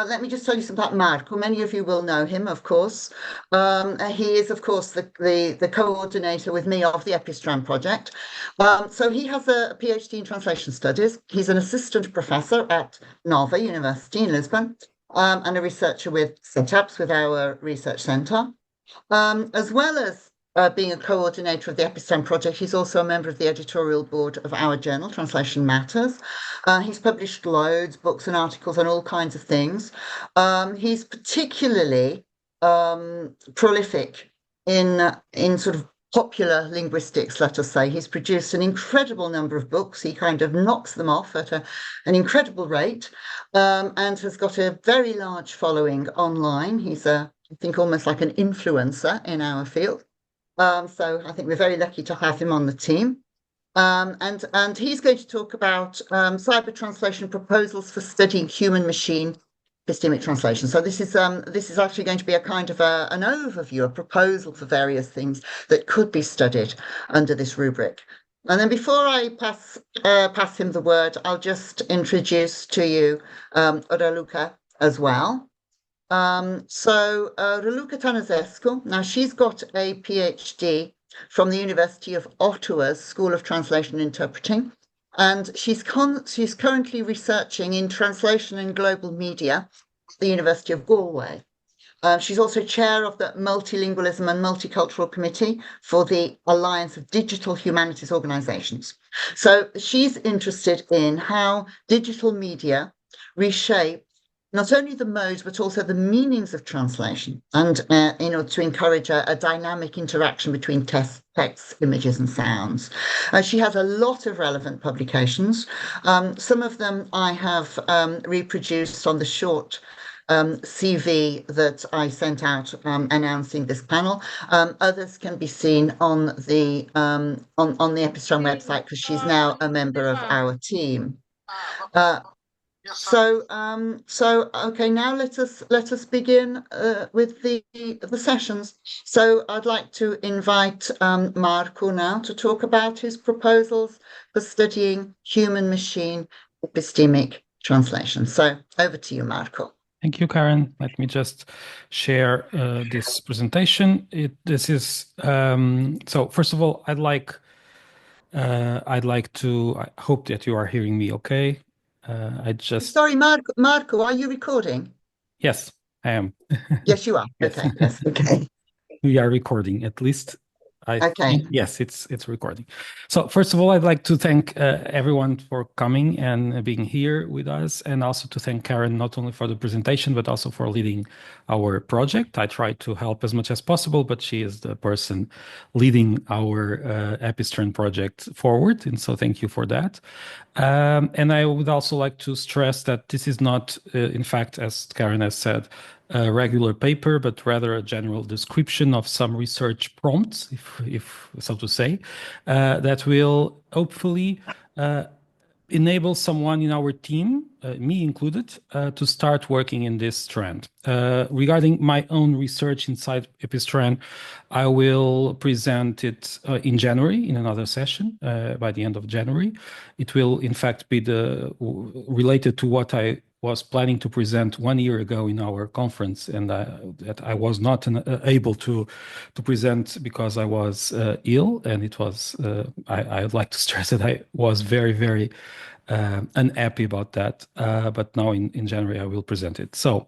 let me just tell you something about Marco. Many of you will know him, of course. He is, of course, the coordinator with me of the Epistran project. So he has a PhD in translation studies. He's an assistant professor at Nova University in Lisbon, and a researcher with CETAPS, with our research centre. As well as being a coordinator of the Epistran project, he's also a member of the editorial board of our journal, Translation Matters. He's published loads, books and articles on all kinds of things. He's particularly prolific in sort of popular linguistics, let us say. He's produced an incredible number of books. He kind of knocks them off at an incredible rate, and has got a very large following online. He's I think almost like an influencer in our field. So I think we're very lucky to have him on the team. And he's going to talk about cyber translation proposals for studying human-machine epistemic translation. So this is actually going to be a kind of an overview, a proposal for various things that could be studied under this rubric. And then before I pass him the word, I'll just introduce to you Raluca as well. Raluca Tanasescu, now she's got a PhD from the University of Ottawa's School of Translation and Interpreting, and she's currently researching in translation and global media at the University of Galway. She's also chair of the Multilingualism and Multicultural Committee for the Alliance of Digital Humanities Organizations. So she's interested in how digital media reshape not only the modes, but also the meanings of translation, and to encourage a dynamic interaction between text, images, and sounds. She has a lot of relevant publications. Some of them I have reproduced on the short CV that I sent out announcing this panel. Others can be seen on the Epistran website, because she's now a member of our team. Okay, now let us begin with the sessions. So I'd like to invite Marco now to talk about his proposals for studying human-machine epistemic translation. So over to you, Marco. Thank you, Karen. Let me just share this presentation. So first of all, I'd like to. I hope that you are hearing me okay. Sorry, Marco, are you recording? Yes, I am. Yes, you are. Yes. Okay. Yes. Okay. We are recording, at least. Okay. Yes, it's recording. So first of all, I'd like to thank everyone for coming and being here with us, and also to thank Karen not only for the presentation, but also for leading our project. I try to help as much as possible, but she is the person leading our Epistran project forward, and so thank you for that. And I would also like to stress that this is not, in fact, as Karen has said, a regular paper, but rather a general description of some research prompts, if so to say, that will hopefully enable someone in our team, me included, to start working in this strand. Regarding my own research inside Epistran, I will present it in January in another session by the end of January. It will, in fact, be related to what I was planning to present 1 year ago in our conference, and that I was not able to present because I was ill, and it was I would like to stress that I was very, very unhappy about that. But now in January I will present it. So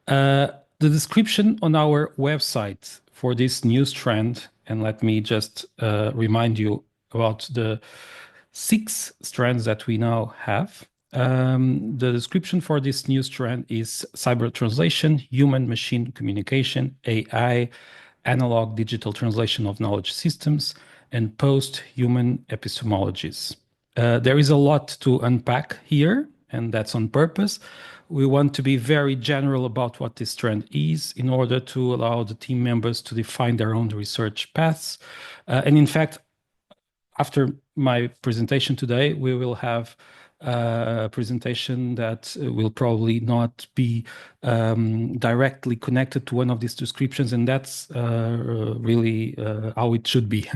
the description on our website for this new strand, and let me just remind you about the 6 strands that we now have. The description for this new strand is cyber translation, human-machine communication, AI, analog digital translation of knowledge systems, and post-human epistemologies. There is a lot to unpack here, and that's on purpose. We want to be very general about what this strand is in order to allow the team members to define their own research paths. And in fact, after my presentation today, we will have presentation that will probably not be directly connected to one of these descriptions, and that's really how it should be.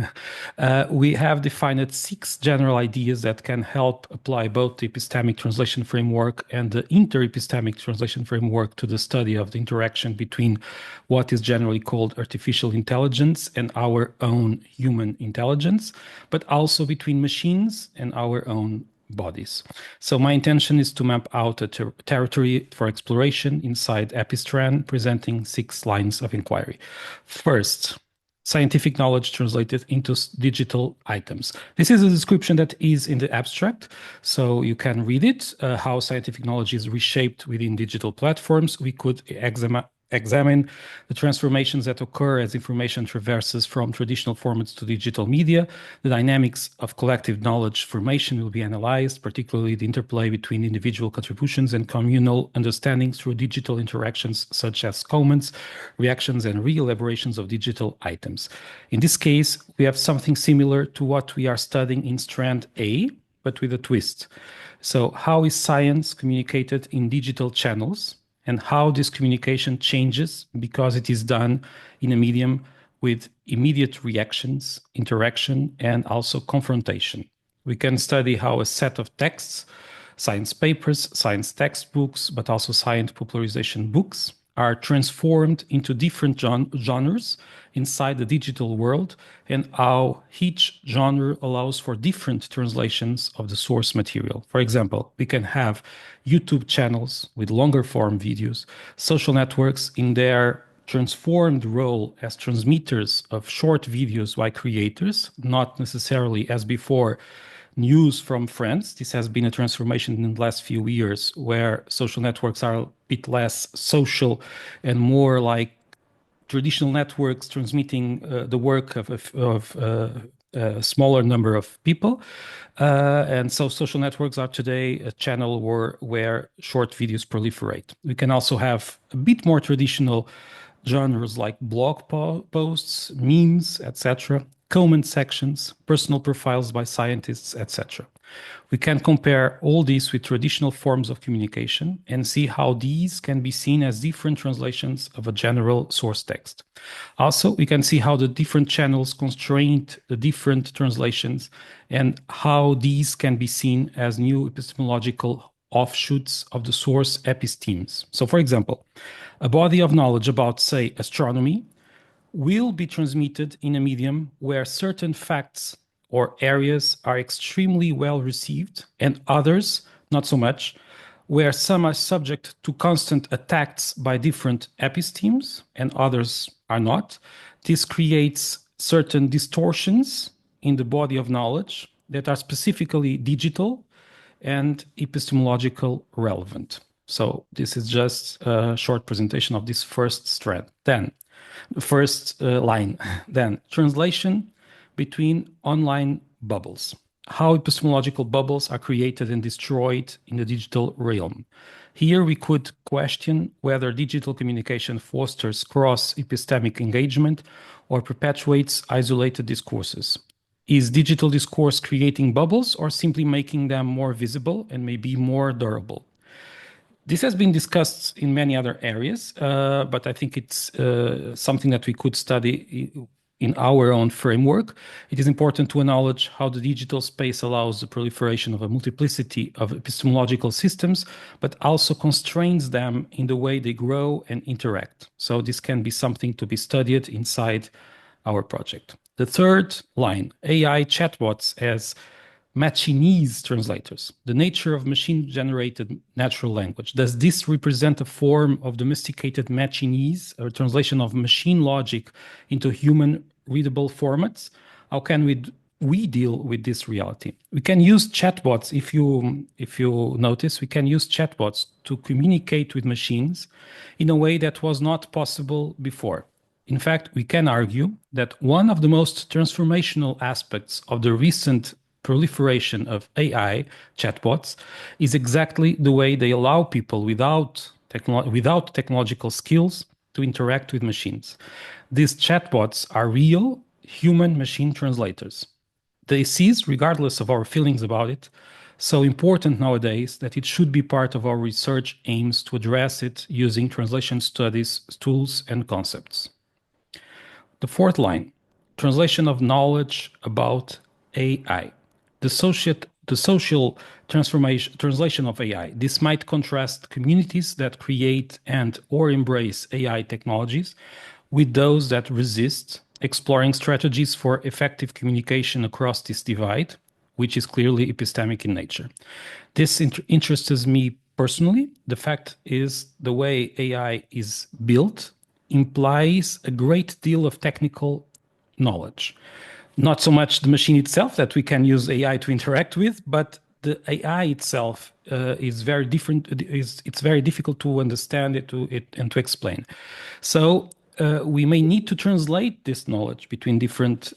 We have defined 6 general ideas that can help apply both the epistemic translation framework and the inter-epistemic translation framework to the study of the interaction between what is generally called artificial intelligence and our own human intelligence, but also between machines and our own bodies. So my intention is to map out a territory for exploration inside Epistran, presenting 6 lines of inquiry. First, scientific knowledge translated into digital items. This is a description that is in the abstract, so you can read it, how scientific knowledge is reshaped within digital platforms. We could examine the transformations that occur as information traverses from traditional formats to digital media. The dynamics of collective knowledge formation will be analyzed, particularly the interplay between individual contributions and communal understanding through digital interactions such as comments, reactions, and re-elaborations of digital items. In this case, we have something similar to what we are studying in Strand A, but with a twist. So how is science communicated in digital channels, and how this communication changes because it is done in a medium with immediate reactions, interaction, and also confrontation? We can study how a set of texts, science papers, science textbooks, but also science popularization books are transformed into different genres inside the digital world, and how each genre allows for different translations of the source material. For example, we can have YouTube channels with longer form videos, social networks in their transformed role as transmitters of short videos by creators, not necessarily as before news from friends. This has been a transformation in the last few years where social networks are a bit less social and more like traditional networks transmitting the work of a smaller number of people. And so social networks are today a channel where short videos proliferate. We can also have a bit more traditional genres like blog posts, memes, etc., comment sections, personal profiles by scientists, etc. We can compare all these with traditional forms of communication and see how these can be seen as different translations of a general source text. Also, we can see how the different channels constrained the different translations and how these can be seen as new epistemological offshoots of the source epistemes. So, for example, a body of knowledge about, say, astronomy will be transmitted in a medium where certain facts or areas are extremely well received and others not so much, where some are subject to constant attacks by different epistemes and others are not. This creates certain distortions in the body of knowledge that are specifically digital and epistemological relevant. So this is just a short presentation of this first strand. Then first line, then translation between online bubbles. How epistemological bubbles are created and destroyed in the digital realm. Here we could question whether digital communication fosters cross-epistemic engagement or perpetuates isolated discourses. Is digital discourse creating bubbles or simply making them more visible and maybe more durable? This has been discussed in many other areas, but I think it's something that we could study in our own framework. It is important to acknowledge how the digital space allows the proliferation of a multiplicity of epistemological systems, but also constrains them in the way they grow and interact. So this can be something to be studied inside our project. The third line, AI chatbots as machinese translators, the nature of machine-generated natural language. Does this represent a form of domesticated machinese, or translation of machine logic into human-readable formats? How can we deal with this reality? We can use chatbots, if you notice, we can use chatbots to communicate with machines in a way that was not possible before. In fact, we can argue that one of the most transformational aspects of the recent proliferation of AI chatbots is exactly the way they allow people without technological skills to interact with machines. These chatbots are real human machine translators. They seize, regardless of our feelings about it, so important nowadays that it should be part of our research aims to address it using translation studies, tools, and concepts. The fourth line, translation of knowledge about AI. The social translation of AI. This might contrast communities that create and or embrace AI technologies with those that resist, exploring strategies for effective communication across this divide, which is clearly epistemic in nature. This interests me personally. The fact is the way AI is built implies a great deal of technical knowledge. Not so much the machine itself that we can use AI to interact with, but the AI itself is very different. It's very difficult to understand it and to explain. So we may need to translate this knowledge between different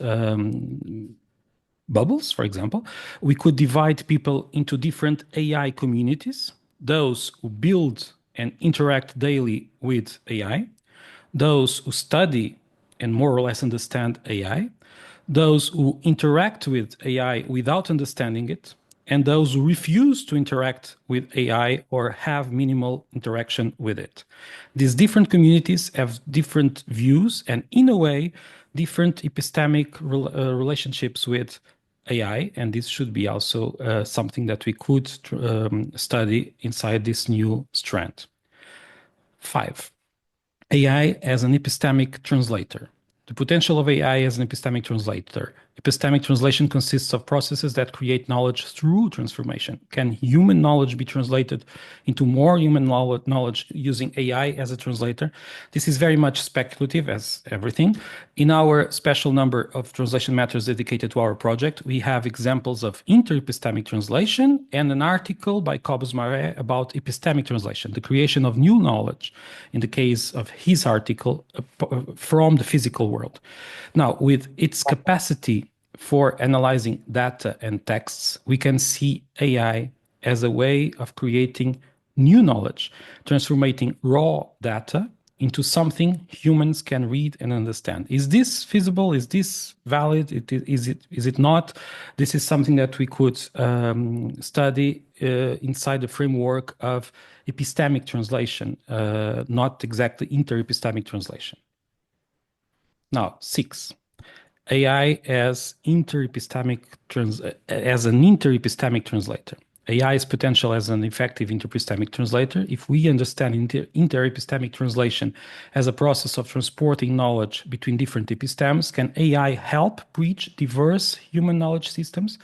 bubbles, for example. We could divide people into different AI communities, those who build and interact daily with AI, those who study and more or less understand AI, those who interact with AI without understanding it, and those who refuse to interact with AI or have minimal interaction with it. These different communities have different views and, in a way, different epistemic relationships with AI, and this should be also something that we could study inside this new strand. 5. AI as an epistemic translator. The potential of AI as an epistemic translator. Epistemic translation consists of processes that create knowledge through transformation. Can human knowledge be translated into more human knowledge using AI as a translator? This is very much speculative, as everything. In our special number of translation matters dedicated to our project, we have examples of inter-epistemic translation and an article by Cobus Maré about epistemic translation, the creation of new knowledge, in the case of his article, from the physical world. Now, with its capacity for analyzing data and texts, we can see AI as a way of creating new knowledge, transforming raw data into something humans can read and understand. Is this feasible? Is this valid? Is it not? This is something that we could study inside the framework of epistemic translation, not exactly inter-epistemic translation. Now, 6. AI as an inter-epistemic translator. AI's potential as an effective inter-epistemic translator. If we understand inter-epistemic translation as a process of transporting knowledge between different epistemes, can AI help bridge diverse human knowledge systems?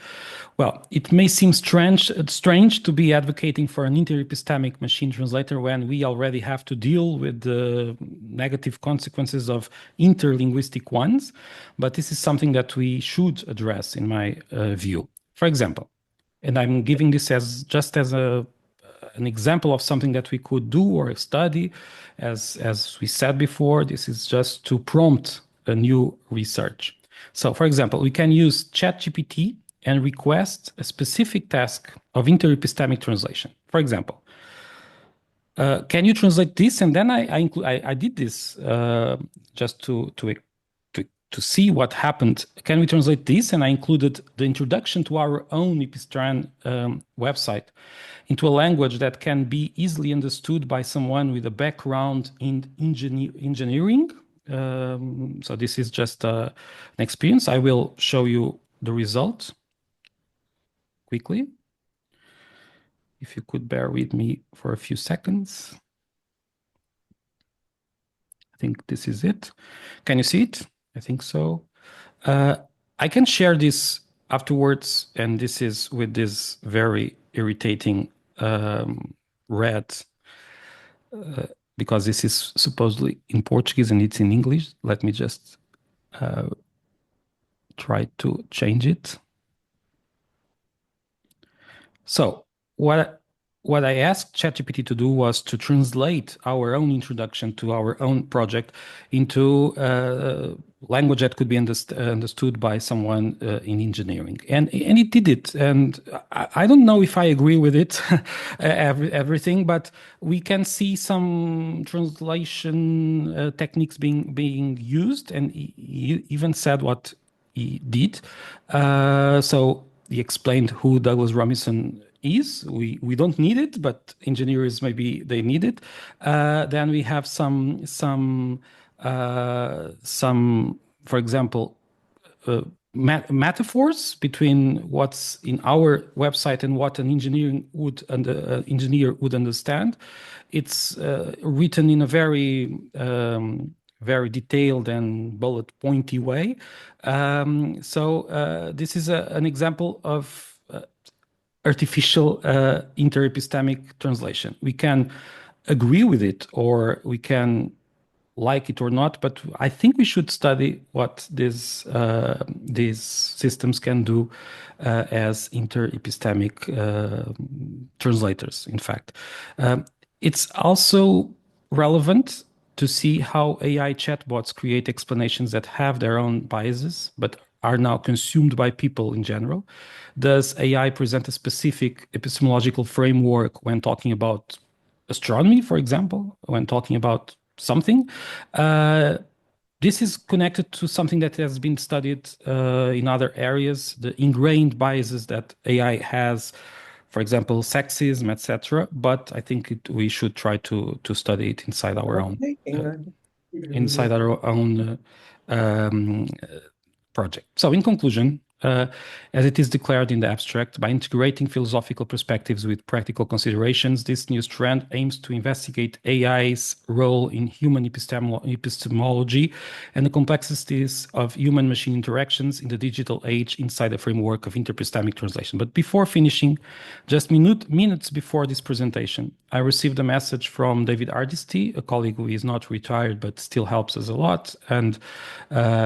Well, it may seem strange to be advocating for an inter-epistemic machine translator when we already have to deal with the negative consequences of interlinguistic ones, but this is something that we should address, in my view. For example, and I'm giving this as just as an example of something that we could do or study. As we said before, this is just to prompt a new research. So, for example, we can use ChatGPT and request a specific task of inter-epistemic translation. For example, can you translate this? And then I did this just to see what happened. Can we translate this? And I included the introduction to our own Epistran website into a language that can be easily understood by someone with a background in engineering. So this is just an experience. I will show you the result quickly. If you could bear with me for a few seconds. I think this is it. Can you see it? I think so. I can share this afterwards, and this is with this very irritating red, because this is supposedly in Portuguese and it's in English. Let me just try to change it. So what I asked ChatGPT to do was to translate our own introduction to our own project into language that could be understood by someone in engineering. And it did it. And I don't know if I agree with it, everything, but we can see some translation techniques being used, and he even said what he did. So he explained who Douglas Robinson is. We don't need it, but engineers maybe they need it. Then we have for example, metaphors between what's in our website and what an engineer would understand. It's written in a very detailed and bullet pointy way. This is an example of artificial interepistemic translation. We can agree with it or we can like it or not, but I think we should study what these systems can do as interepistemic translators, in fact. It's also relevant to see how AI chatbots create explanations that have their own biases, but are now consumed by people in general. Does AI present a specific epistemological framework when talking about astronomy, for example, when talking about something? This is connected to something that has been studied in other areas, the ingrained biases that AI has, for example, sexism, etc. But I think we should try to study it inside our own project. So in conclusion, as it is declared in the abstract, by integrating philosophical perspectives with practical considerations, this new strand aims to investigate AI's role in human epistemology and the complexities of human-machine interactions in the digital age inside the framework of interepistemic translation. But before finishing, just minutes before this presentation, I received a message from David Ardisty, a colleague who is not retired but still helps us a lot, and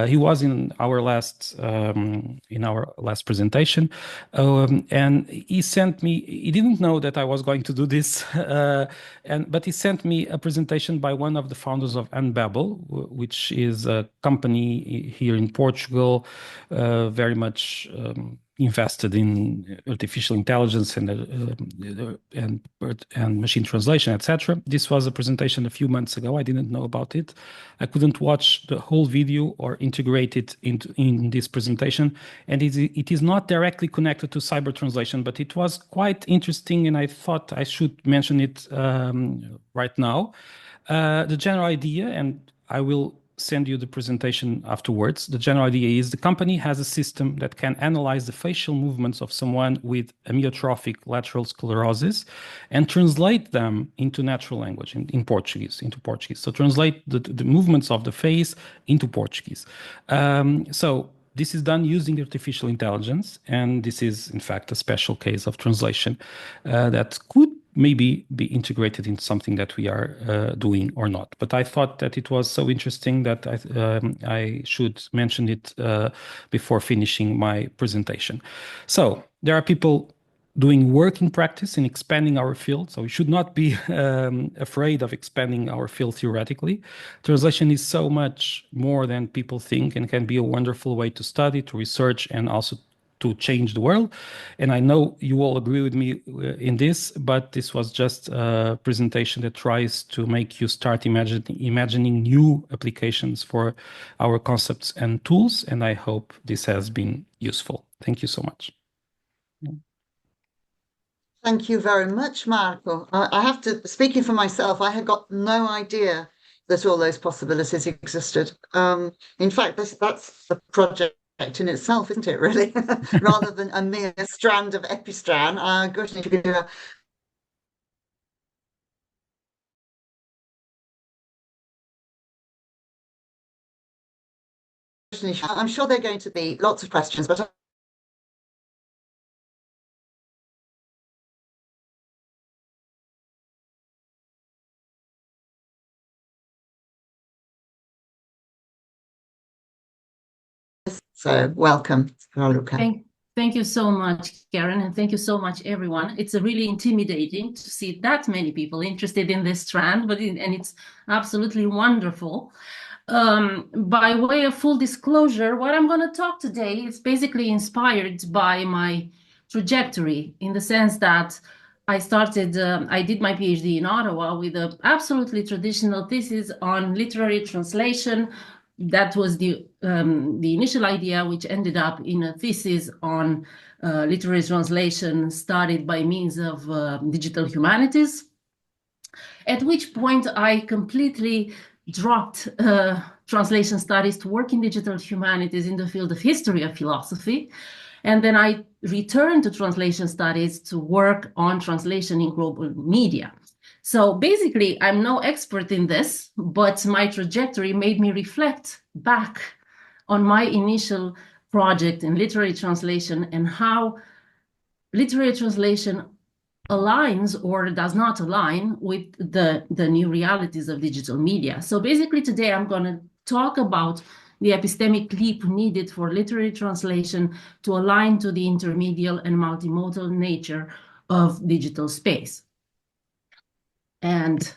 he was in our last presentation, and he sent me. He didn't know that I was going to do this, but he sent me a presentation by one of the founders of Unbabel, which is a company here in Portugal, very much invested in artificial intelligence and machine translation, etc. This was a presentation a few months ago. I didn't know about it. I couldn't watch the whole video or integrate it in this presentation, and it is not directly connected to cyber translation, but it was quite interesting, and I thought I should mention it right now. The general idea, and I will send you the presentation afterwards. The general idea is the company has a system that can analyze the facial movements of someone with amyotrophic lateral sclerosis and translate them into natural language, into Portuguese. So translate the movements of the face into Portuguese. So this is done using artificial intelligence, and this is, in fact, a special case of translation that could maybe be integrated into something that we are doing or not. But I thought that it was so interesting that I should mention it before finishing my presentation. So there are people doing work in practice in expanding our field. So we should not be afraid of expanding our field theoretically. Translation is so much more than people think and can be a wonderful way to study, to research, and also to change the world. And I know you all agree with me in this, but this was just a presentation that tries to make you start imagining new applications for our concepts and tools. And I hope this has been useful. Thank you so much. Thank you very much, Marco. I have to, speaking for myself, I had got no idea that all those possibilities existed. In fact, that's the project in itself, isn't it, really? Rather than a mere strand of Epistran. Gosh, if you could do I'm sure there are going to be lots of questions, but so welcome, Raluca. Thank you so much, Karen, and thank you so much, everyone. It's really intimidating to see that many people interested in this strand, and it's absolutely wonderful. By way of full disclosure, what I'm going to talk today is basically inspired by my trajectory, in the sense that I did my PhD in Ottawa with an absolutely traditional thesis on literary translation, that was the initial idea, which ended up in a thesis on literary translation studied by means of digital humanities, at which point I completely dropped translation studies to work in digital humanities in the field of history of philosophy. And then I returned to translation studies to work on translation in global media. So basically, I'm no expert in this, but my trajectory made me reflect back on my initial project in literary translation and how literary translation aligns or does not align with the new realities of digital media. So basically today I'm going to talk about the epistemic leap needed for literary translation to align to the intermedial and multimodal nature of digital space. And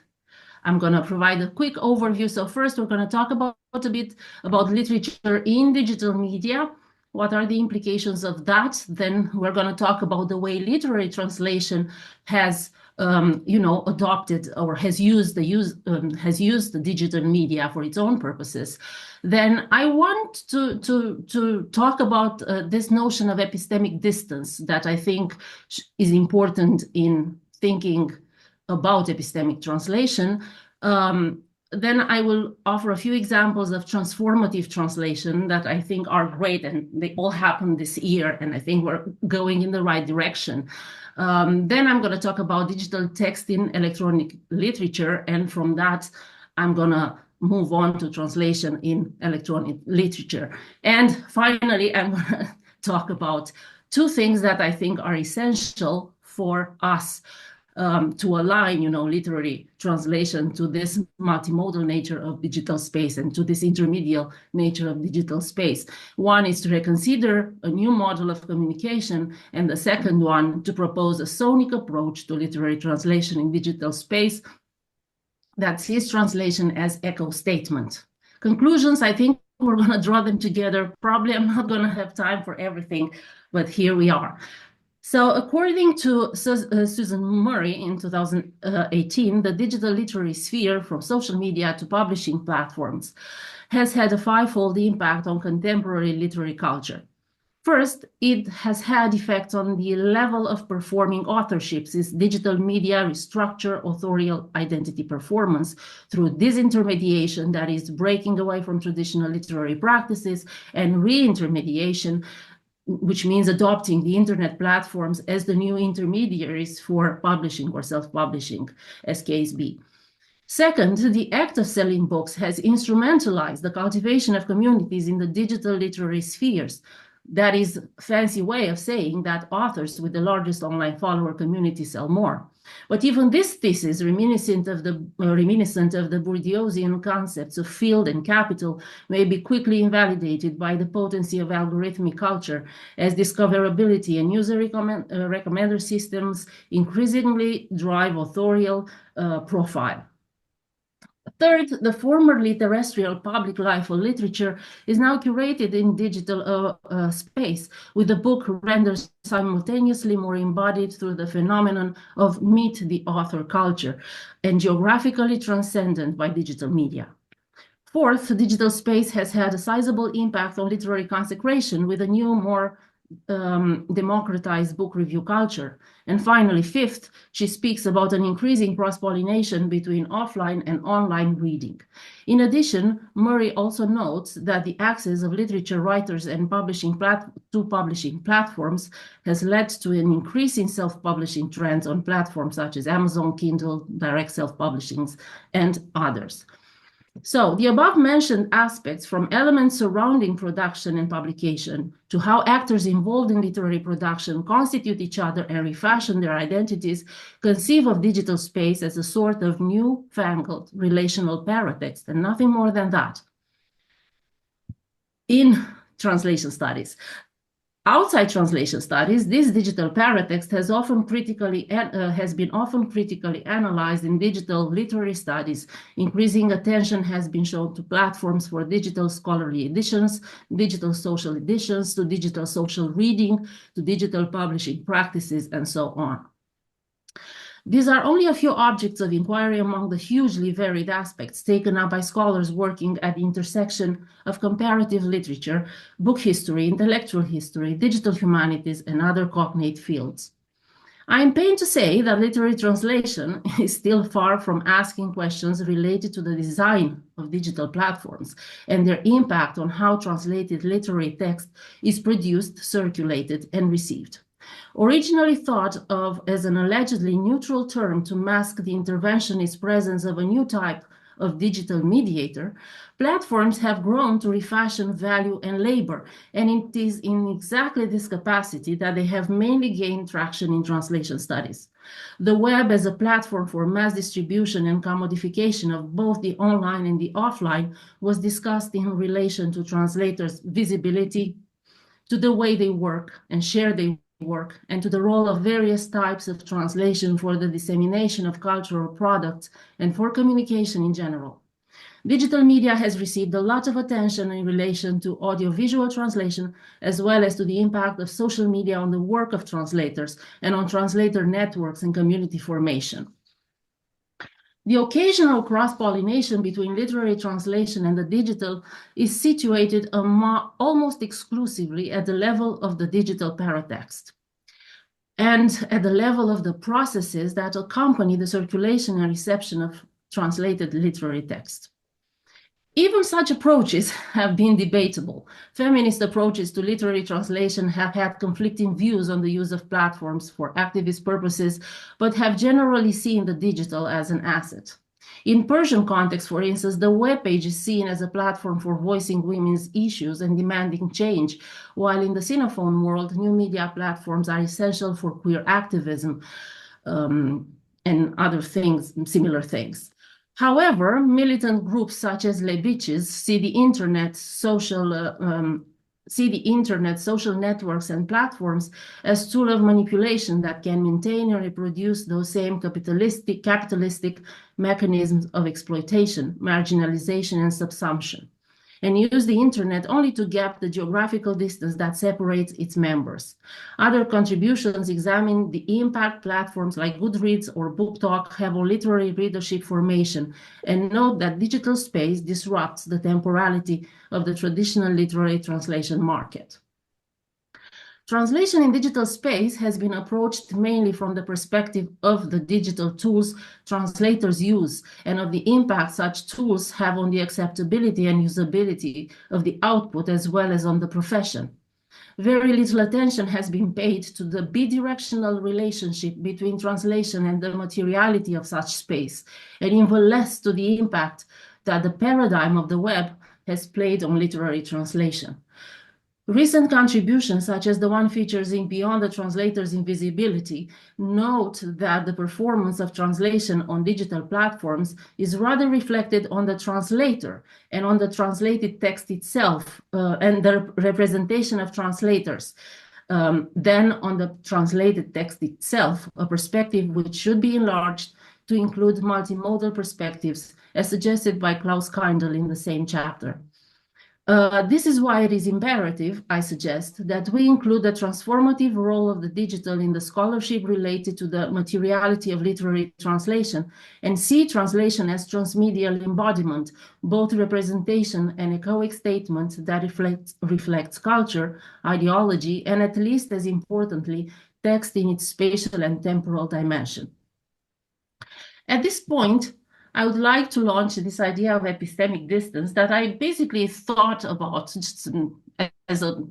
I'm going to provide a quick overview. So first, we're going to talk about a bit about literature in digital media. What are the implications of that? Then we're going to talk about the way literary translation has, adopted or has used the digital media for its own purposes. Then I want to talk about this notion of epistemic distance that I think is important in thinking about epistemic translation. Then I will offer a few examples of transformative translation that I think are great, and they all happened this year, and I think we're going in the right direction. Then I'm going to talk about digital text in electronic literature, and from that, I'm going to move on to translation in electronic literature. And finally, I'm going to talk about two things that I think are essential for us to align, literary translation to this multimodal nature of digital space and to this intermediate nature of digital space. One is to reconsider a new model of communication, and the second one to propose a sonic approach to literary translation in digital space that sees translation as echo statement. Conclusions, I think we're going to draw them together. Probably I'm not going to have time for everything, but here we are. So according to Susan Murray in 2018, the digital literary sphere, from social media to publishing platforms, has had a fivefold impact on contemporary literary culture. First, it has had effects on the level of performing authorships, as digital media restructure authorial identity performance through disintermediation, that is, breaking away from traditional literary practices, and reintermediation, which means adopting the internet platforms as the new intermediaries for publishing or self-publishing, as case be. Second, the act of selling books has instrumentalized the cultivation of communities in the digital literary spheres. That is a fancy way of saying that authors with the largest online follower community sell more. But even this thesis, reminiscent of the Bourdieusian concepts of field and capital, may be quickly invalidated by the potency of algorithmic culture, as discoverability and user recommender systems increasingly drive authorial profile. Third, the formerly terrestrial public life of literature is now curated in digital space, with the book rendered simultaneously more embodied through the phenomenon of meet the author culture and geographically transcendent by digital media. Fourth, digital space has had a sizable impact on literary consecration with a new, more democratized book review culture. And finally, fifth, she speaks about an increasing cross-pollination between offline and online reading. In addition, Murray also notes that the access of literature writers and publishing platforms has led to an increase in self-publishing trends on platforms such as Amazon, Kindle, direct self-publishings, and others. So the above-mentioned aspects, from elements surrounding production and publication to how actors involved in literary production constitute each other and refashion their identities, conceive of digital space as a sort of new-fangled relational paratext, and nothing more than that. In translation studies, outside translation studies, this digital paratext has been often critically analyzed in digital literary studies. Increasing attention has been shown to platforms for digital scholarly editions, digital social editions, to digital social reading, to digital publishing practices, and so on. These are only a few objects of inquiry among the hugely varied aspects taken up by scholars working at the intersection of comparative literature, book history, intellectual history, digital humanities, and other cognate fields. I am pained to say that literary translation is still far from asking questions related to the design of digital platforms and their impact on how translated literary text is produced, circulated, and received. Originally thought of as an allegedly neutral term to mask the interventionist presence of a new type of digital mediator, platforms have grown to refashion value and labor, and it is in exactly this capacity that they have mainly gained traction in translation studies. The web as a platform for mass distribution and commodification of both the online and the offline was discussed in relation to translators' visibility, to the way they work and share their work, and to the role of various types of translation for the dissemination of cultural products and for communication in general. Digital media has received a lot of attention in relation to audiovisual translation, as well as to the impact of social media on the work of translators and on translator networks and community formation. The occasional cross-pollination between literary translation and the digital is situated almost exclusively at the level of the digital paratext and at the level of the processes that accompany the circulation and reception of translated literary text. Even such approaches have been debatable. Feminist approaches to literary translation have had conflicting views on the use of platforms for activist purposes, but have generally seen the digital as an asset. In Persian context, for instance, the web page is seen as a platform for voicing women's issues and demanding change, while in the Sinophone world, new media platforms are essential for queer activism and other things, similar things. However, militant groups such as Les Bitches see the internet, social networks and platforms as tool of manipulation that can maintain and reproduce those same capitalistic mechanisms of exploitation, marginalization, and subsumption, and use the internet only to gap the geographical distance that separates its members. Other contributions examine the impact platforms like Goodreads or BookTalk have on literary readership formation, and note that digital space disrupts the temporality of the traditional literary translation market. Translation in digital space has been approached mainly from the perspective of the digital tools translators use and of the impact such tools have on the acceptability and usability of the output as well as on the profession. Very little attention has been paid to the bidirectional relationship between translation and the materiality of such space, and even less to the impact that the paradigm of the web has played on literary translation. Recent contributions, such as the one featuring Beyond the Translator's Invisibility, note that the performance of translation on digital platforms is rather reflected on the translator and on the translated text itself and the representation of translators than on the translated text itself, a perspective which should be enlarged to include multimodal perspectives, as suggested by Klaus Kindl in the same chapter. This is why it is imperative, I suggest, that we include the transformative role of the digital in the scholarship related to the materiality of literary translation and see translation as transmedial embodiment, both representation and echoic statement that reflects culture, ideology, and at least as importantly, text in its spatial and temporal dimension. At this point, I would like to launch this idea of epistemic distance that I basically thought about just as a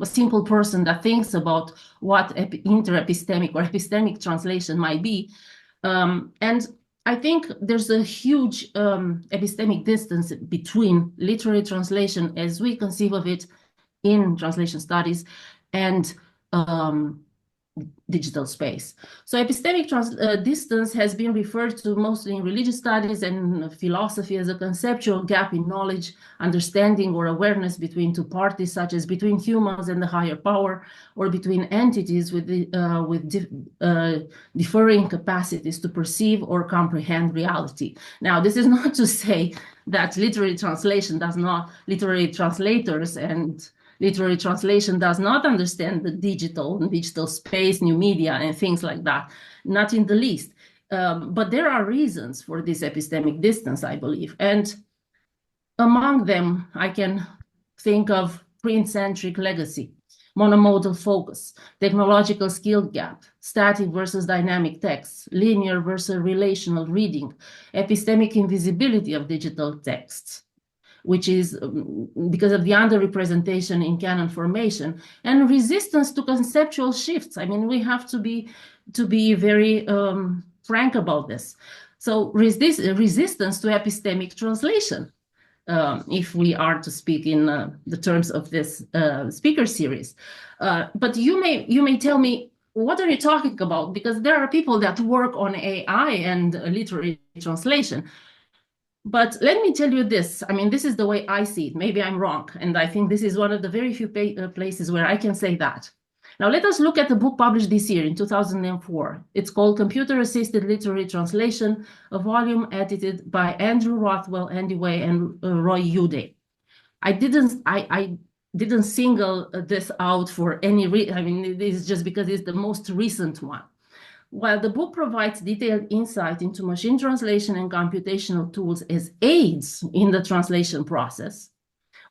simple person that thinks about what interepistemic or epistemic translation might be. And I think there's a huge epistemic distance between literary translation as we conceive of it in translation studies and digital space. So epistemic distance has been referred to mostly in religious studies and philosophy as a conceptual gap in knowledge, understanding, or awareness between two parties, such as between humans and the higher power, or between entities with differing capacities to perceive or comprehend reality. Now, this is not to say that literary translators and literary translation does not understand the digital space, new media, and things like that, not in the least. But there are reasons for this epistemic distance, I believe. And among them, I can think of print-centric legacy, monomodal focus, technological skill gap, static versus dynamic text, linear versus relational reading, epistemic invisibility of digital texts, which is because of the underrepresentation in canon formation, and resistance to conceptual shifts. I mean, we have to be very frank about this. So resistance to epistemic translation, if we are to speak in the terms of this speaker series. But you may tell me, what are you talking about? Because there are people that work on AI and literary translation. But let me tell you this. I mean, this is the way I see it. Maybe I'm wrong. And I think this is one of the very few places where I can say that. Now, let us look at the book published this year in 2004. It's called Computer Assisted Literary Translation, a volume edited by Andrew Rothwell, Andy Way, and Roy Uday. I didn't single this out for any reason. I mean, this is just because it's the most recent one. While the book provides detailed insight into machine translation and computational tools as aids in the translation process,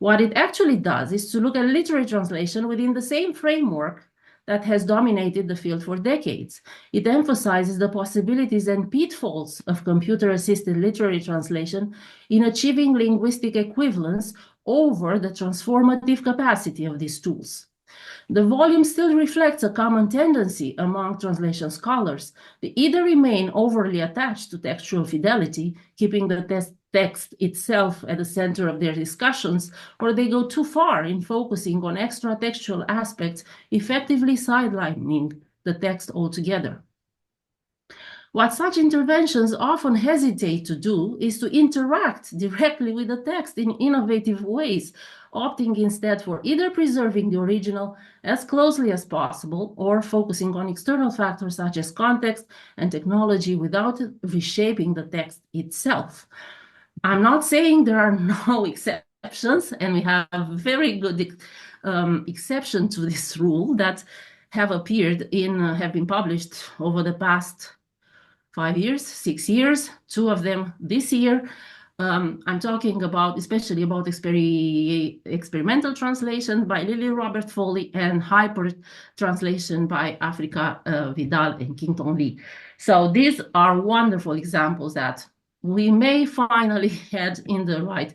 what it actually does is to look at literary translation within the same framework that has dominated the field for decades. It emphasizes the possibilities and pitfalls of computer-assisted literary translation in achieving linguistic equivalence over the transformative capacity of these tools. The volume still reflects a common tendency among translation scholars. They either remain overly attached to textual fidelity, keeping the text itself at the center of their discussions, or they go too far in focusing on extra-textual aspects, effectively sidelining the text altogether. What such interventions often hesitate to do is to interact directly with the text in innovative ways, opting instead for either preserving the original as closely as possible or focusing on external factors such as context and technology without reshaping the text itself. I'm not saying there are no exceptions, and we have a very good exception to this rule that have been published over the past 5 years, 6 years, 2 of them this year. I'm talking especially about experimental translation by Lily Robert Foley and hyper translation by Africa Vidal and Kington Lee. So these are wonderful examples that we may finally head in the right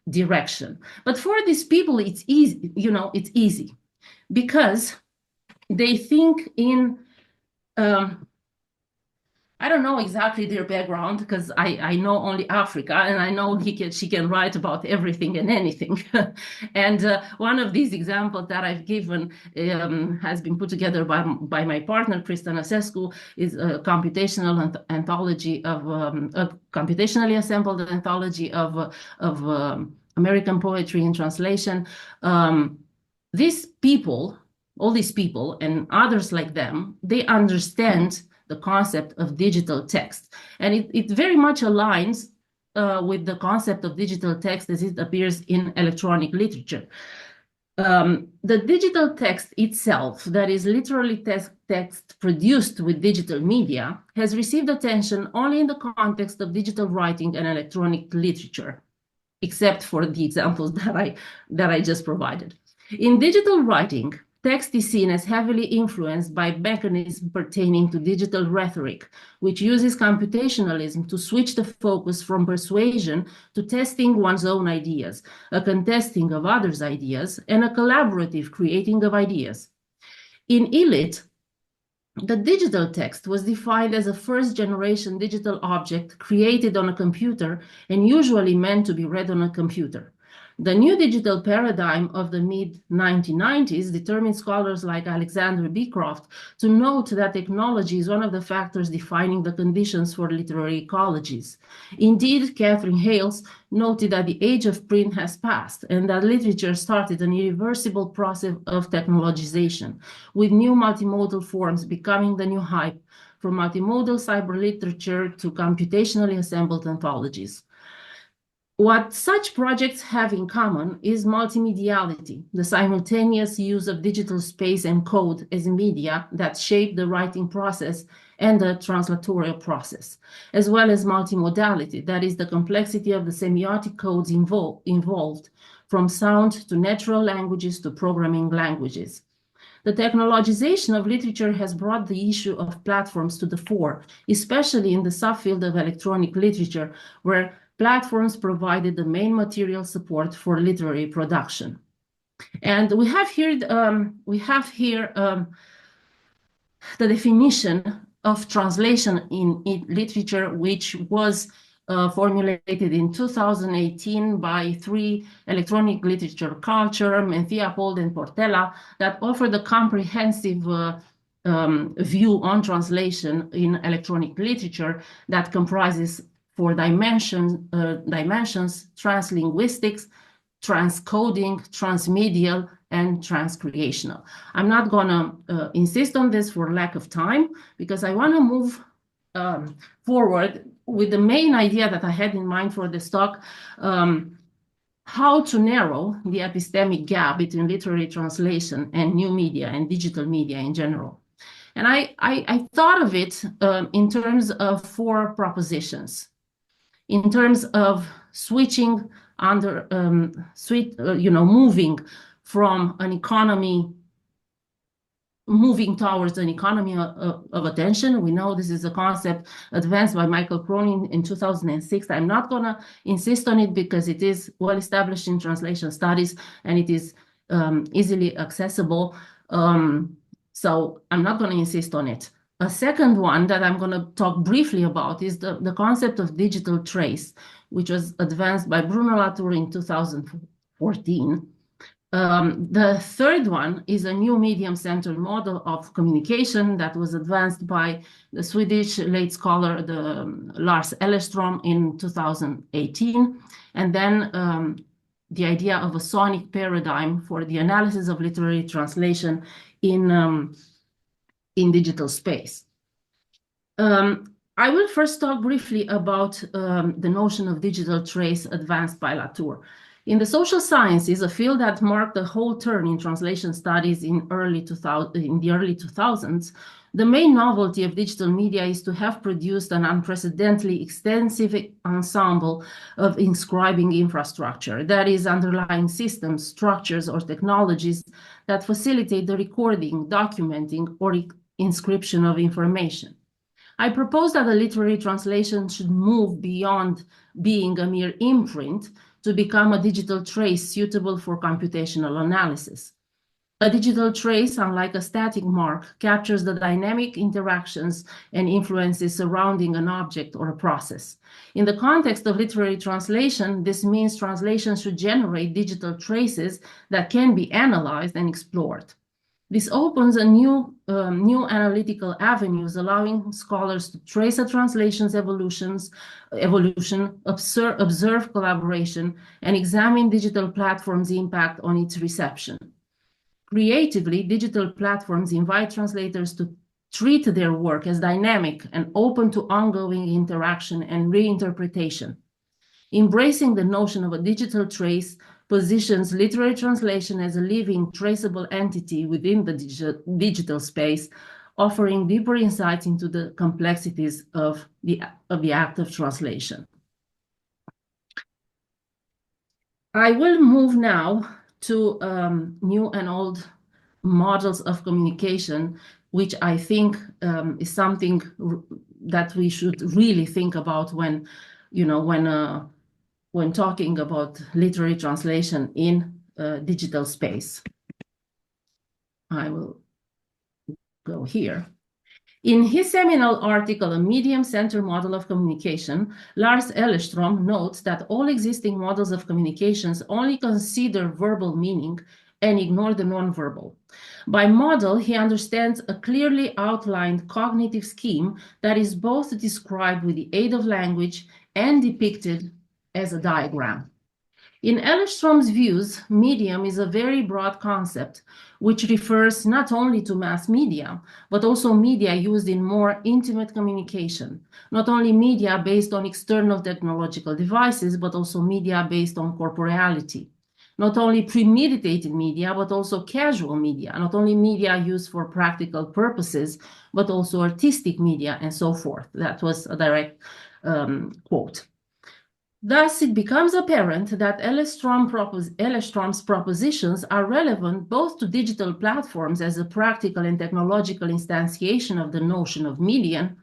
direction. But for these people, it's easy, it's easy because they think in I don't know exactly their background because I know only Africa, and I know she can write about everything and anything. And one of these examples that I've given has been put together by my partner, Raluca Tanasescu, is a computational anthology of a computationally assembled anthology of American poetry in translation. These people, all these people and others like them, they understand the concept of digital text. And it very much aligns with the concept of digital text as it appears in electronic literature. The digital text itself, that is literally text produced with digital media, has received attention only in the context of digital writing and electronic literature, except for the examples that I just provided. In digital writing, text is seen as heavily influenced by mechanisms pertaining to digital rhetoric, which uses computationalism to switch the focus from persuasion to testing one's own ideas, a contesting of others' ideas, and a collaborative creating of ideas. In ILIT, the digital text was defined as a first-generation digital object created on a computer and usually meant to be read on a computer. The new digital paradigm of the mid-1990s determined scholars like Alexander Beecroft to note that technology is one of the factors defining the conditions for literary ecologies. Indeed, Catherine Hales noted that the age of print has passed and that literature started an irreversible process of technologization, with new multimodal forms becoming the new hype, from multimodal cyber literature to computationally assembled anthologies. What such projects have in common is multimediality, the simultaneous use of digital space and code as media that shape the writing process and the translatorial process, as well as multimodality, that is the complexity of the semiotic codes involved, from sound to natural languages to programming languages. The technologization of literature has brought the issue of platforms to the fore, especially in the subfield of electronic literature, where platforms provided the main material support for literary production. And we have here the definition of translation in literature, which was formulated in 2018 by three electronic literature culture, Menziapold and Portela, that offered a comprehensive view on translation in electronic literature that comprises four dimensions: translinguistics, transcoding, transmedial, and transcreational. I'm not gonna insist on this for lack of time, because I wanna move forward with the main idea that I had in mind for this talk, how to narrow the epistemic gap between literary translation and new media and digital media in general. And I thought of it in terms of four propositions. In terms of switching moving from an economy, moving towards an economy of attention. We know this is a concept advanced by Michael Cronin in 2006. I'm not gonna insist on it because it is well established in translation studies and it is easily accessible. So I'm not gonna insist on it. A second one that I'm going to talk briefly about is the concept of digital trace, which was advanced by Bruno Latour in 2014. The third one is a new medium-centered model of communication that was advanced by the Swedish late scholar Lars Ellerström in 2018. And then the idea of a sonic paradigm for the analysis of literary translation in digital space. I will first talk briefly about the notion of digital trace advanced by Latour. In the social sciences, a field that marked a whole turn in translation studies in the early 2000s, the main novelty of digital media is to have produced an unprecedentedly extensive ensemble of inscribing infrastructure, that is, underlying systems, structures, or technologies that facilitate the recording, documenting, or inscription of information. I propose that a literary translation should move beyond being a mere imprint to become a digital trace suitable for computational analysis. A digital trace, unlike a static mark, captures the dynamic interactions and influences surrounding an object or a process. In the context of literary translation, this means translation should generate digital traces that can be analyzed and explored. This opens a new analytical avenues, allowing scholars to trace a translation's evolution, observe collaboration, and examine digital platforms' impact on its reception. Creatively, digital platforms invite translators to treat their work as dynamic and open to ongoing interaction and reinterpretation. Embracing the notion of a digital trace positions literary translation as a living, traceable entity within the digital space, offering deeper insights into the complexities of the act of translation. I will move now to new and old models of communication, which I think is something that we should really think about when talking about literary translation in digital space. I will go here. In his seminal article, A Medium-Centered Model of Communication, Lars Ellerström notes that all existing models of communications only consider verbal meaning and ignore the nonverbal. By model, he understands a clearly outlined cognitive scheme that is both described with the aid of language and depicted as a diagram. In Ellerstrom's views, medium is a very broad concept, which refers not only to mass media, but also media used in more intimate communication. Not only media based on external technological devices, but also media based on corporeality. Not only premeditated media, but also casual media. Not only media used for practical purposes, but also artistic media and so forth. That was a direct quote. Thus, it becomes apparent that Ellerstrom's propositions are relevant both to digital platforms as a practical and technological instantiation of the notion of medium,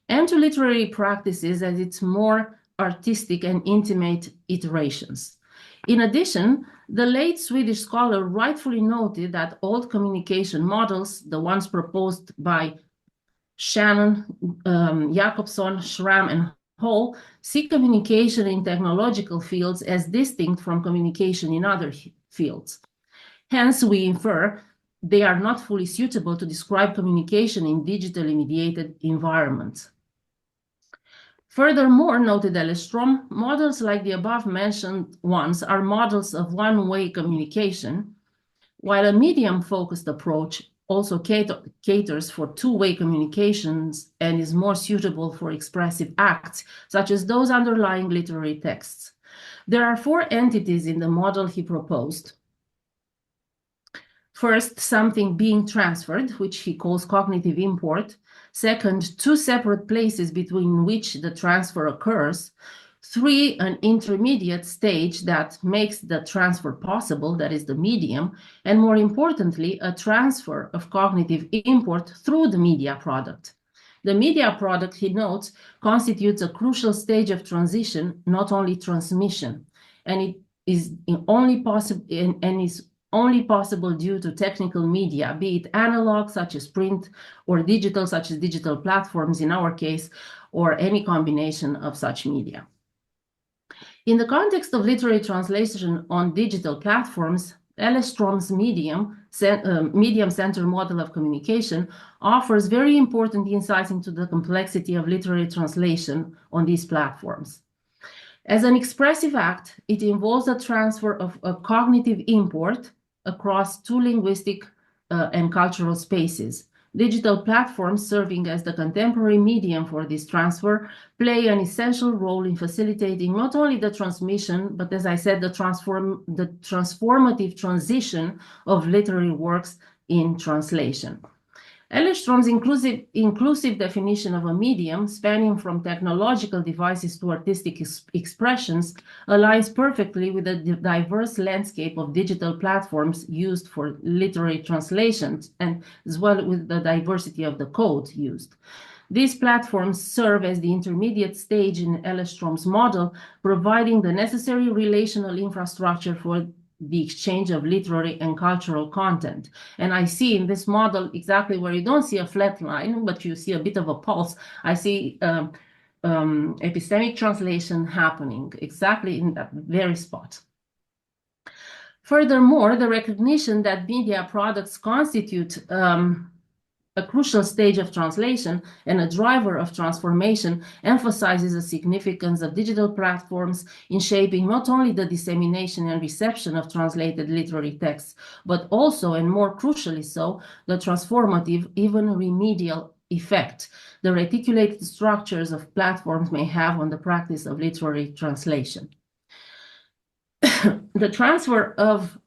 and to literary practices as its more artistic and intimate iterations. In addition, the late Swedish scholar rightfully noted that old communication models, the ones proposed by Shannon, Jacobson, Schramm, and Hall, see communication in technological fields as distinct from communication in other fields. Hence, we infer they are not fully suitable to describe communication in digitally mediated environments. Furthermore, noted Ellerstrom, models like the above-mentioned ones are models of one-way communication, while a medium-focused approach also caters for two-way communications and is more suitable for expressive acts, such as those underlying literary texts. There are four entities in the model he proposed. First, something being transferred, which he calls cognitive import. Second, two separate places between which the transfer occurs. Three, an intermediate stage that makes the transfer possible, that is the medium, and more importantly, a transfer of cognitive import through the media product. The media product, he notes, constitutes a crucial stage of transition, not only transmission, and it is only possible due to technical media, be it analog, such as print, or digital, such as digital platforms in our case, or any combination of such media. In the context of literary translation on digital platforms, Ellerstrom's medium-centered model of communication offers very important insights into the complexity of literary translation on these platforms. As an expressive act, it involves a transfer of a cognitive import across two linguistic and cultural spaces. Digital platforms, serving as the contemporary medium for this transfer, play an essential role in facilitating not only the transmission, but as I said, the transformative transition of literary works in translation. Ellerstrom's inclusive definition of a medium, spanning from technological devices to artistic expressions, aligns perfectly with the diverse landscape of digital platforms used for literary translations, and as well with the diversity of the code used. These platforms serve as the intermediate stage in Ellerstrom's model, providing the necessary relational infrastructure for the exchange of literary and cultural content. And I see in this model exactly where you don't see a flat line, but you see a bit of a pulse. I see epistemic translation happening exactly in that very spot. Furthermore, the recognition that media products constitute a crucial stage of translation and a driver of transformation emphasizes the significance of digital platforms in shaping not only the dissemination and reception of translated literary texts, but also, and more crucially so, the transformative, even remedial effect the reticulated structures of platforms may have on the practice of literary translation. The transfer of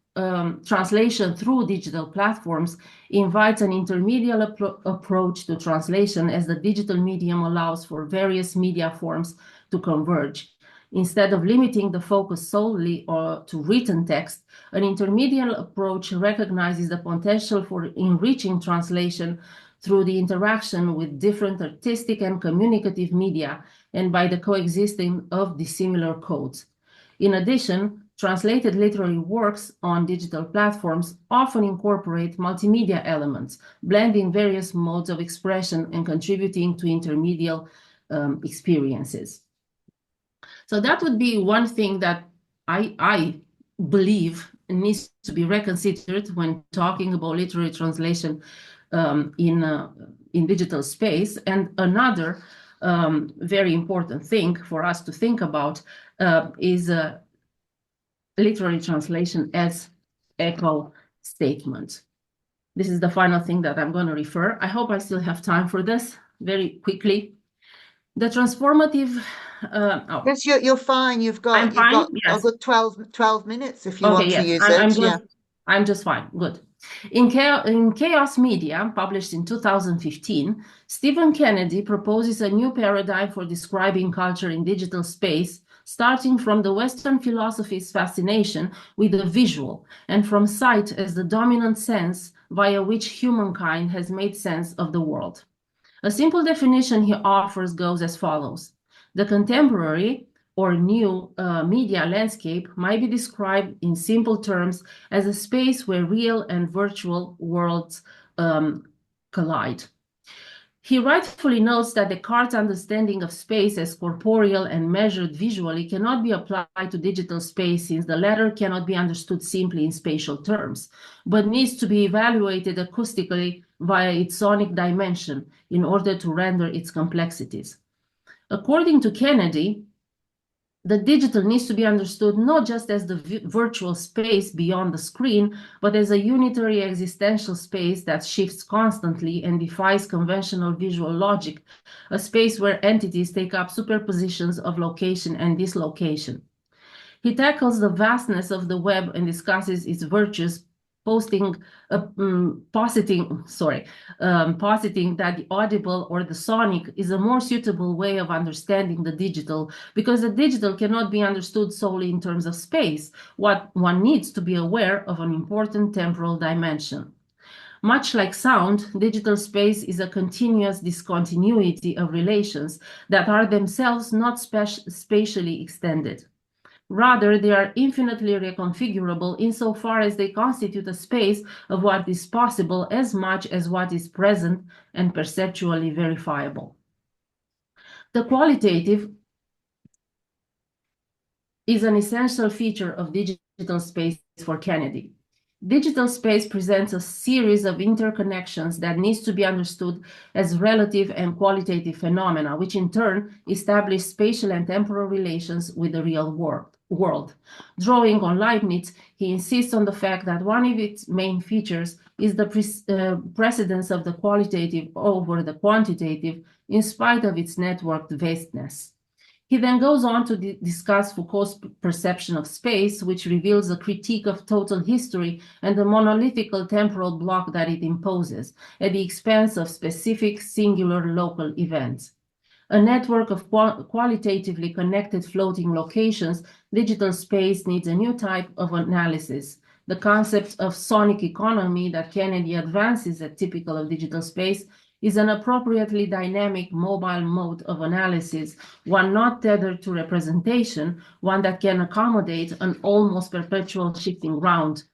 translation through digital platforms invites an intermediate approach to translation, as the digital medium allows for various media forms to converge. Instead of limiting the focus solely to written text, an intermediate approach recognizes the potential for enriching translation through the interaction with different artistic and communicative media and by the coexisting of dissimilar codes. In addition, translated literary works on digital platforms often incorporate multimedia elements, blending various modes of expression and contributing to intermediate experiences. So that would be one thing that I believe needs to be reconsidered when talking about literary translation in digital space. And another very important thing for us to think about is literary translation as echo statement. This is the final thing that I'm going to refer. I hope I still have time for this very quickly. The transformative. Yes, you're fine. You've got Yes. a good 12 minutes if you Okay, want to yes. use it. Yeah. I'm just fine. Good. In Chaos Media, published in 2015, Stephen Kennedy proposes a new paradigm for describing culture in digital space, starting from the Western philosophy's fascination with the visual and from sight as the dominant sense via which humankind has made sense of the world. A simple definition he offers goes as follows. The contemporary or new media landscape might be described in simple terms as a space where real and virtual worlds collide. He rightfully notes that Descartes' understanding of space as corporeal and measured visually cannot be applied to digital space, since the latter cannot be understood simply in spatial terms, but needs to be evaluated acoustically via its sonic dimension in order to render its complexities. According to Kennedy, the digital needs to be understood not just as the virtual space beyond the screen, but as a unitary existential space that shifts constantly and defies conventional visual logic, a space where entities take up superpositions of location and dislocation. He tackles the vastness of the web and discusses its virtues, positing that the audible or the sonic is a more suitable way of understanding the digital, because the digital cannot be understood solely in terms of space. What one needs to be aware of an important temporal dimension. Much like sound, digital space is a continuous discontinuity of relations that are themselves not spatially extended. Rather, they are infinitely reconfigurable insofar as they constitute a space of what is possible as much as what is present and perceptually verifiable. The qualitative is an essential feature of digital space for Kennedy. Digital space presents a series of interconnections that needs to be understood as relative and qualitative phenomena, which in turn establish spatial and temporal relations with the real world. Drawing on Leibniz, he insists on the fact that one of its main features is the precedence of the qualitative over the quantitative, in spite of its networked vastness. He then goes on to discuss Foucault's perception of space, which reveals a critique of total history and the monolithical temporal block that it imposes, at the expense of specific, singular, local events. A network of qualitatively connected floating locations, digital space needs a new type of analysis. The concept of sonic economy that Kennedy advances as typical of digital space is an appropriately dynamic mobile mode of analysis, one not tethered to representation, one that can accommodate an almost perpetual shifting ground,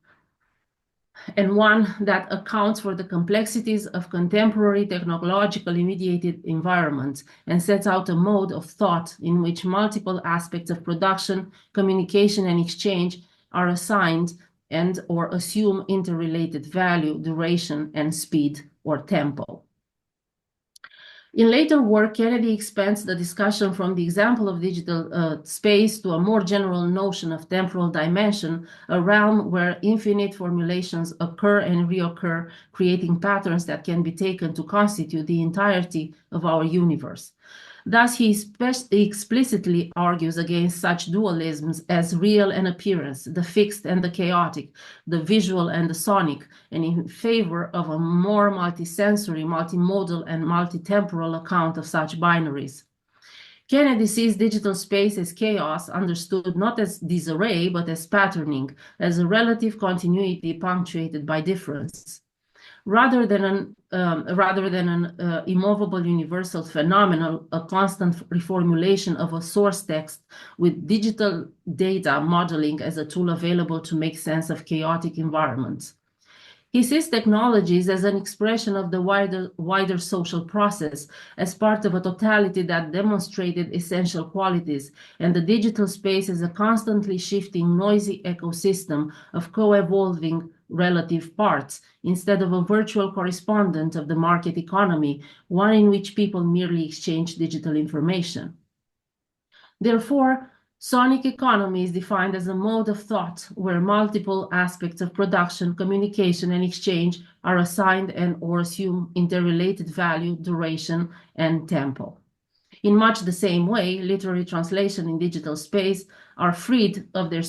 and one that accounts for the complexities of contemporary technologically mediated environments and sets out a mode of thought in which multiple aspects of production, communication, and exchange are assigned and or assume interrelated value, duration, and speed or tempo. In later work, Kennedy expands the discussion from the example of digital space to a more general notion of temporal dimension, a realm where infinite formulations occur and reoccur, creating patterns that can be taken to constitute the entirety of our universe. Thus, he explicitly argues against such dualisms as real and appearance, the fixed and the chaotic, the visual and the sonic, and in favor of a more multisensory, multimodal, and multitemporal account of such binaries. Kennedy sees digital space as chaos, understood not as disarray, but as patterning, as a relative continuity punctuated by difference. Rather than an immovable universal phenomenon, a constant reformulation of a source text with digital data modeling as a tool available to make sense of chaotic environments. He sees technologies as an expression of the wider social process, as part of a totality that demonstrated essential qualities, and the digital space as a constantly shifting, noisy ecosystem of co-evolving relative parts, instead of a virtual correspondent of the market economy, one in which people merely exchange digital information. Therefore, Sonic economy is defined as a mode of thought where multiple aspects of production, communication, and exchange are assigned and or assume interrelated value, duration, and tempo. In much the same way, literary translation in digital space are freed of their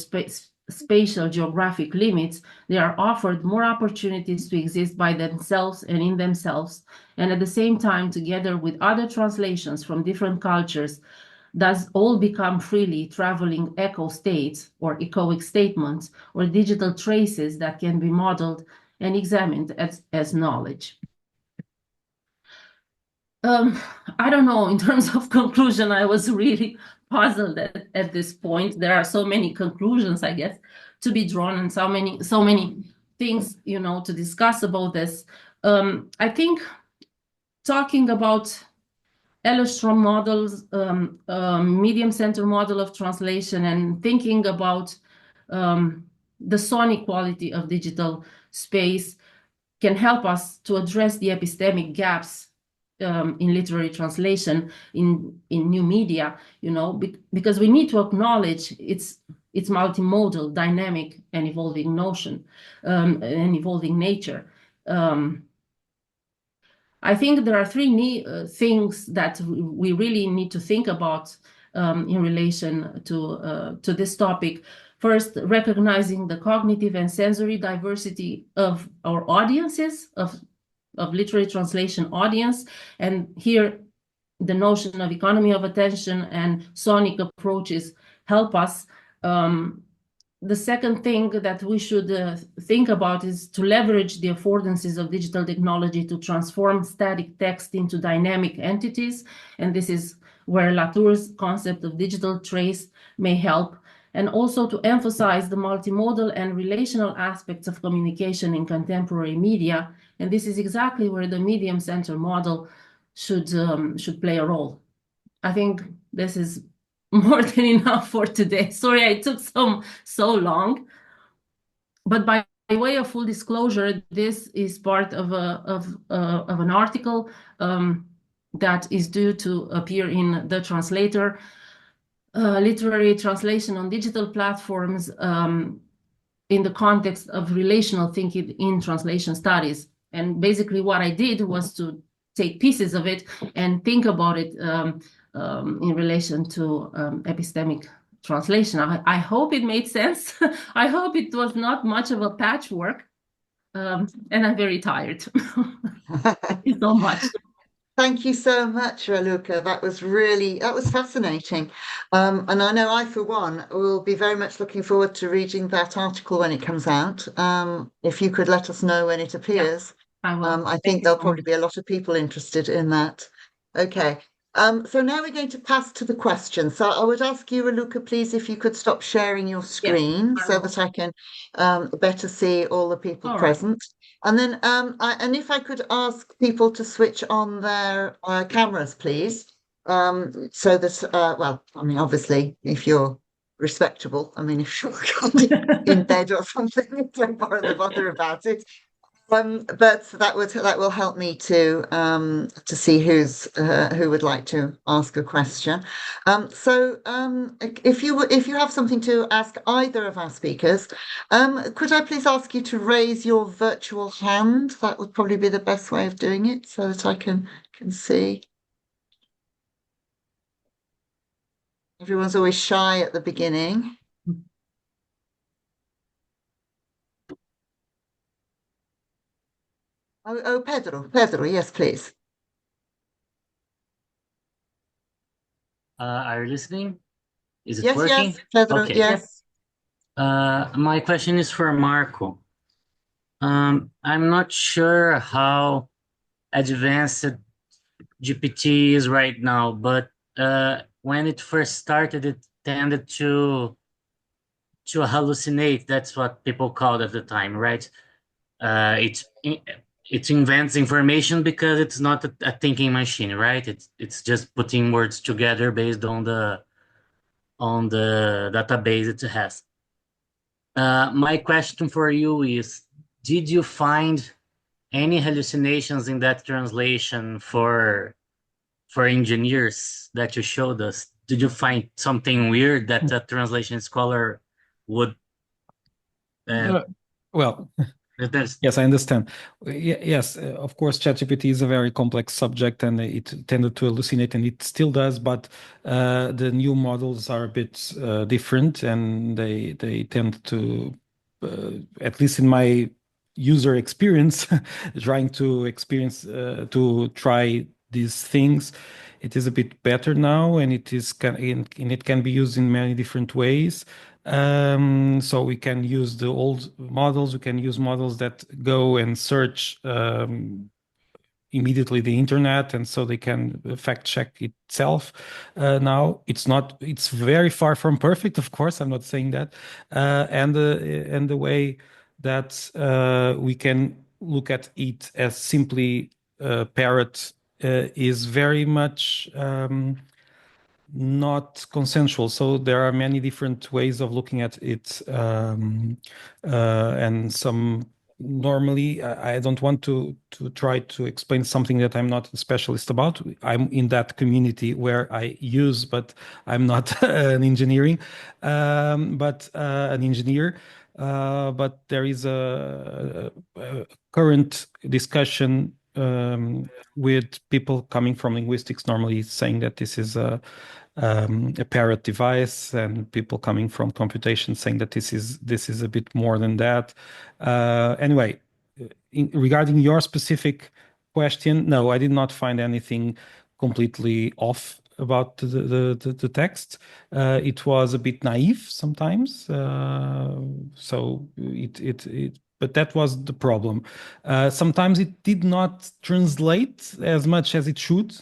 spatial geographic limits. They are offered more opportunities to exist by themselves and in themselves, and at the same time, together with other translations from different cultures, thus all become freely traveling echo states or echoic statements or digital traces that can be modeled and examined as knowledge. I don't know, in terms of conclusion, I was really puzzled at this point. There are so many conclusions, I guess, to be drawn and so many things, you know, to discuss about this. I think talking about Epistran models, medium center model of translation, and thinking about the sonic quality of digital space can help us to address the epistemic gaps in literary translation in new media, you know, because we need to acknowledge its multimodal, dynamic, and evolving notion, and evolving nature. I think there are three things that we really need to think about in relation to this topic. First, recognizing the cognitive and sensory diversity of our audiences, of literary translation audience. And here, the notion of economy of attention and sonic approaches help us. The second thing that we should think about is to leverage the affordances of digital technology to transform static text into dynamic entities. And this is where Latour's concept of digital trace may help. And also to emphasize the multimodal and relational aspects of communication in contemporary media. And this is exactly where the medium center model should play a role. I think this is more than enough for today. Sorry, I took so long. But by way of full disclosure, this is part of an article that is due to appear in The Translator, literary translation on digital platforms in the context of relational thinking in translation studies. And basically what I did was to take pieces of it and think about it in relation to epistemic translation. I hope it made sense. I hope it was not much of a patchwork. And I'm very tired. Thank you so much. Thank you so much, Raluca. That was fascinating. And I know I, for one, will be very much looking forward to reading that article when it comes out. If you could let us know when it appears. I will. I think there'll probably be a lot of people interested in that. Okay. So now we're going to pass to the questions. So I would ask you, Raluca, please, if you could stop sharing your screen so that I can better see all the people present. And then, and if I could ask people to switch on their cameras, please, so that, well, I mean, obviously, if you're respectable, I mean, if you're in bed or something, don't bother about it. But that will help me to see who would like to ask a question. So if you have something to ask either of our speakers, could I please ask you to raise your virtual hand? That would probably be the best way of doing it, so that I can see. Everyone's always shy at the beginning. Oh, Pedro, yes, please. Are you listening? Is it Yes, working? yes, Pedro, Okay. yes. My question is for Marco. I'm not sure how advanced GPT is right now, but when it first started, it tended to hallucinate. That's what people called at the time, right? It invents information because it's not a thinking machine, right? It's just putting words together based on the database it has. My question for you is, did you find any hallucinations in that translation for engineers that you showed us? did you find something weird that a translation scholar would Well, that's yes, I understand. Yes, of course, ChatGPT is a very complex subject and it tended to hallucinate and it still does, but the new models are a bit different and they tend to, at least in my user experience, trying to to try these things, it is a bit better now and and it can be used in many different ways. So we can use the old models, we can use models that go and search immediately the internet, and so they can fact check itself. Now it's very far from perfect, of course, I'm not saying that. And the way that we can look at it as simply parrot is very much not consensual. So there are many different ways of looking at it, and some normally I don't want to try to explain something that I'm not a specialist about. I'm in that community where I use, but I'm not an engineering, but an engineer. But there is a current discussion with people coming from linguistics normally saying that this is a parrot device, and people coming from computation saying that this is a bit more than that. Anyway, regarding your specific question, no, I did not find anything completely off about the text. It was a bit naive sometimes, so but that was the problem. Sometimes it did not translate as much as it should.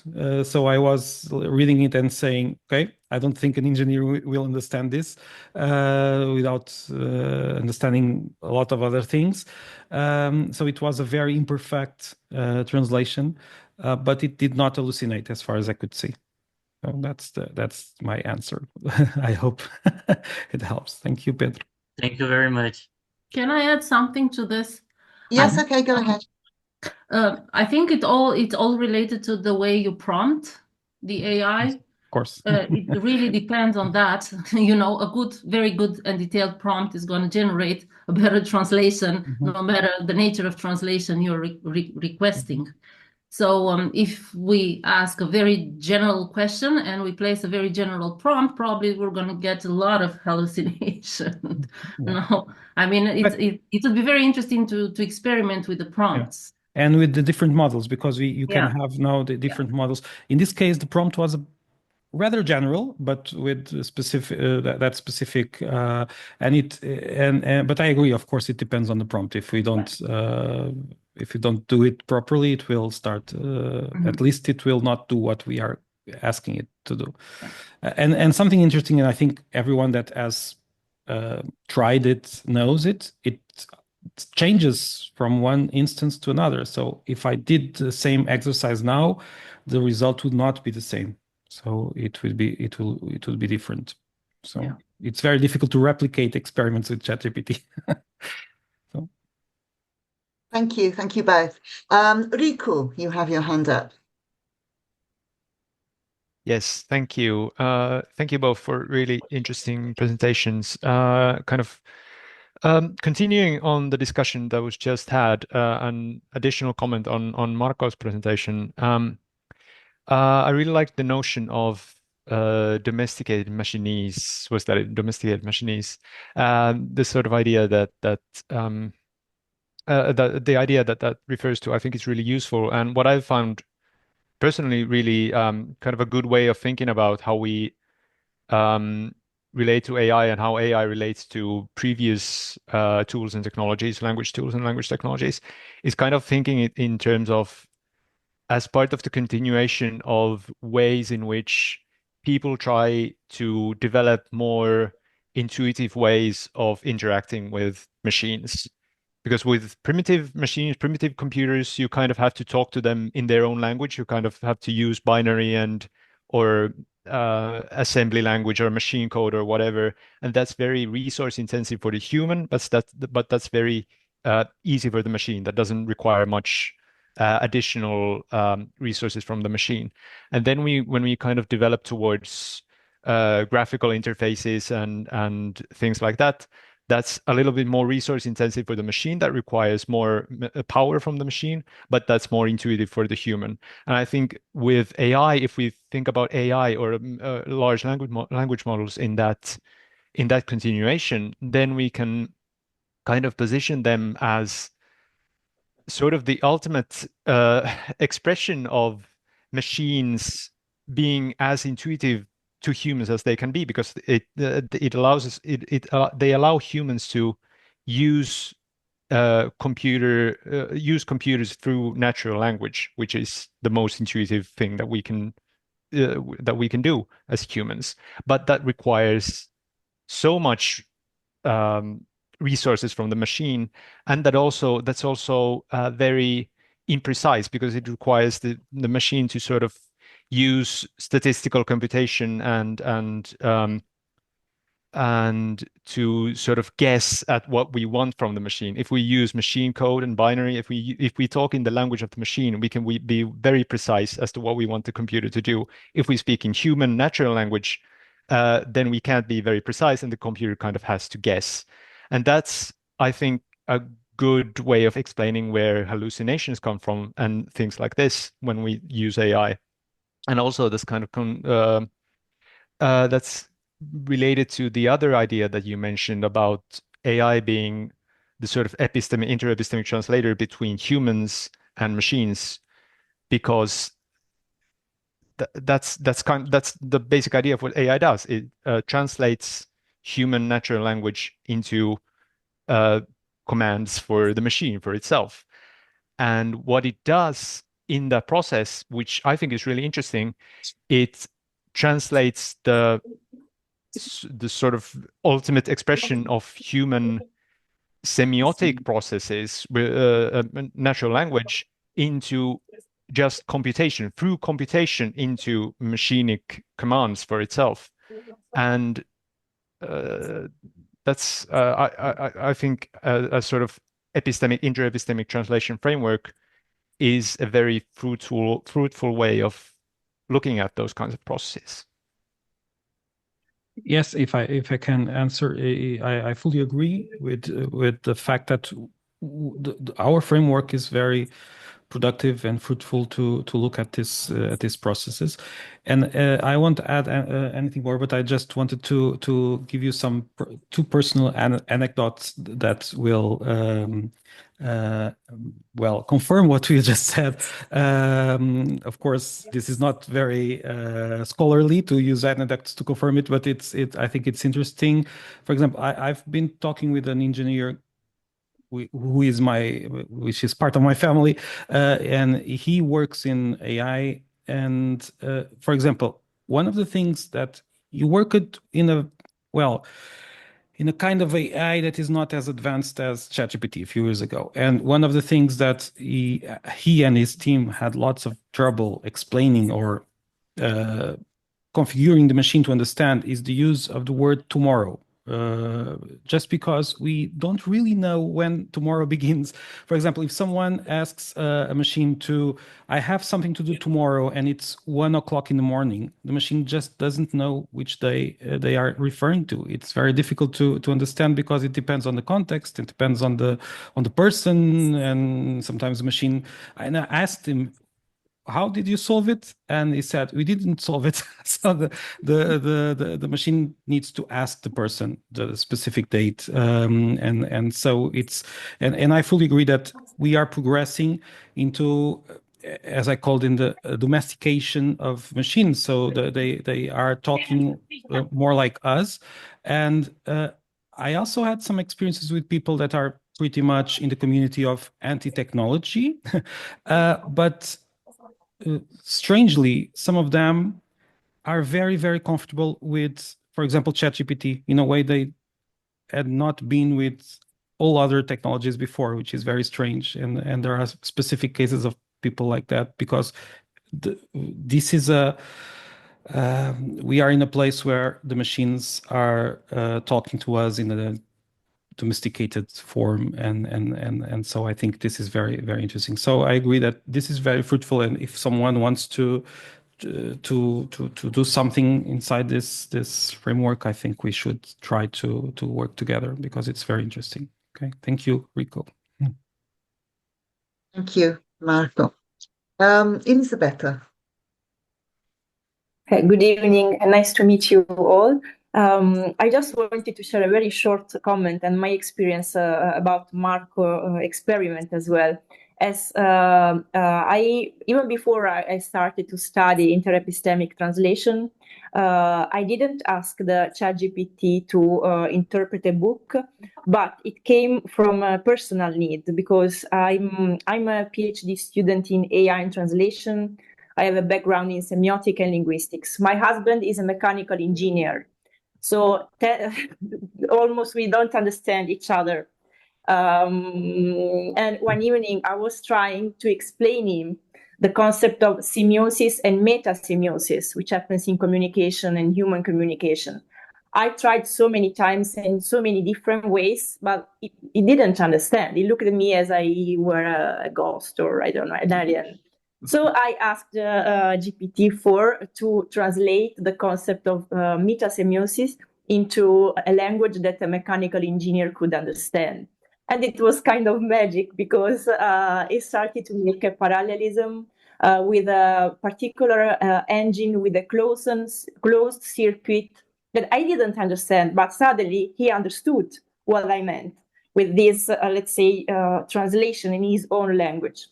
So I was reading it and saying, okay, I don't think an engineer will understand this without understanding a lot of other things. So it was a very imperfect translation, but it did not hallucinate as far as I could see. So that's my answer. I hope it helps. Thank you, Pedro. thank you very much. Can I add something to this? Yes, I, okay, go ahead. I think it's all related to the way you prompt the AI. Of course. It really depends on that. You know, a good, very good and detailed prompt is going to generate a better translation, no matter the nature of translation you're requesting. So if we ask a very general question and we place a very general prompt, probably we're going to get a lot of hallucination. Yeah. No, I mean, it would be very interesting to experiment with the prompts. And with the different models, because you can Yeah. have now the different models. In this case, the prompt was rather general, but with specific that specific but I agree. Of course, it depends on the prompt. If we don't do it properly, it will start. At least it will not do what we are asking it to do. And something interesting, and I think everyone that has tried it knows it. It changes from one instance to another. So if I did the same exercise now, the result would not be the same. So it will be different. So Yeah. it's very difficult to replicate experiments with ChatGPT. So. Thank you both. Riku, you have your hand up. Yes, thank you. Thank you both for really interesting presentations. Continuing on the discussion that was just had, an additional comment on Marco's presentation. I really liked the notion of domesticated machines. Was that it? Domesticated machines? The sort of idea the idea that refers to, I think, is really useful. And what I've found personally really kind of a good way of thinking about how we relate to AI and how AI relates to previous tools and technologies, language tools and language technologies, is kind of thinking it in terms of as part of the continuation of ways in which people try to develop more intuitive ways of interacting with machines. Because with primitive machines, primitive computers, you kind of have to talk to them in their own language. You kind of have to use binary or assembly language or machine code or whatever, and that's very resource intensive for the human. But that's very easy for the machine. That doesn't require much additional resources from the machine. And then when we kind of develop towards graphical interfaces and things like that. That's a little bit more resource intensive for the machine. That requires more power from the machine, but that's more intuitive for the human. And I think with AI, if we think about AI or large language models in that continuation, then we can kind of position them as sort of the ultimate expression of machines being as intuitive to humans as they can be, because it allows us they allow humans to use use computers through natural language, which is the most intuitive thing that we can do as humans. But that requires so much resources from the machine, and that's also very imprecise, because it requires the machine to sort of use statistical computation and to sort of guess at what we want from the machine. If we use machine code and binary, if we talk in the language of the machine, we can be very precise as to what we want the computer to do. If we speak in human natural language, then we can't be very precise, and the computer kind of has to guess. And that's, I think, a good way of explaining where hallucinations come from and things like this when we use AI. And also this kind of that's related to the other idea that you mentioned about AI being the sort of inter-epistemic translator between humans and machines, because that's the basic idea of what AI does. It translates human natural language into commands for the machine, for itself. And what it does in that process, which I think is really interesting, it translates the sort of ultimate expression of human semiotic processes with natural language into just computation, through computation into machinic commands for itself. And that's I think a sort of inter-epistemic translation framework is a very fruitful way of looking at those kinds of processes. Yes, if I can answer, I fully agree with the fact that our framework is very productive and fruitful to look at these processes. And I won't add anything more, but I just wanted to give you two personal anecdotes that will well confirm what we just said. Of course, this is not very scholarly to use anecdotes to confirm it, but I think it's interesting. For example, I've been talking with an engineer which is part of my family, and he works in AI. And for example, one of the things that you work in a kind of AI that is not as advanced as ChatGPT a few years ago. And one of the things that he and his team had lots of trouble explaining or configuring the machine to understand is the use of the word tomorrow. Just because we don't really know when tomorrow begins. For example, if someone asks a machine I have something to do tomorrow and it's 1 o'clock in the morning, the machine just doesn't know which day they are referring to. It's very difficult to understand because it depends on the context, it depends on the person, and sometimes the machine. And I asked him, how did you solve it? And he said, we didn't solve it. So the machine needs to ask the person the specific date. And so and I fully agree that we are progressing into, as I called in, the domestication of machines. So they are talking more like us. And I also had some experiences with people that are pretty much in the community of anti-technology, but strangely, some of them are very, very comfortable with, for example, ChatGPT in a way they had not been with all other technologies before, which is very strange. And there are specific cases of people like that, because this is we are in a place where the machines are talking to us in a domesticated form, and so I think this is very, very interesting. So I agree that this is very fruitful, and if someone wants to to do something inside this framework, I think we should try to work together because it's very interesting. Okay, thank you, Rico. Thank you, Marco. Elisabetta. Good evening, and nice to meet you all. I just wanted to share a very short comment and my experience about Marco experiment as well. As even before I started to study interepistemic translation, I didn't ask the ChatGPT to interpret a book, but it came from a personal need because I'm a PhD student in AI and translation. I have a background in semiotic and linguistics. My husband is a mechanical engineer, so almost we don't understand each other. And one evening I was trying to explain him the concept of semiosis and metasemiosis, which happens in communication and human communication. I tried so many times in so many different ways, but he didn't understand. He looked at me as I were a ghost or I don't know, an alien. So I asked GPT-4 to translate the concept of metasemiosis into a language that a mechanical engineer could understand. And it was kind of magic because it started to make a parallelism with a particular engine with a closed circuit that I didn't understand, but suddenly he understood what I meant with this, let's say, translation in his own language.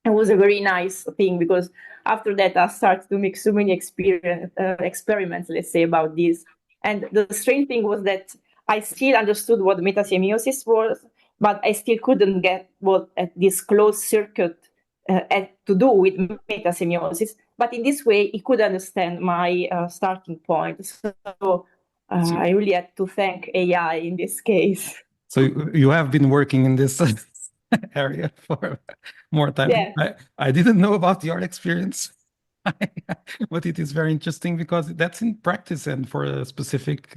It was a very nice thing because after that I started to make so many experiments, let's say, about this. And the strange thing was that I still understood what metasemiosis was, but I still couldn't get what this closed circuit had to do with metasemiosis. But in this way, he could understand my starting point. So I really had to thank AI in this case. So you have been working in this area for more time. Yeah. I didn't know about your experience, but it is very interesting because that's in practice and for a specific.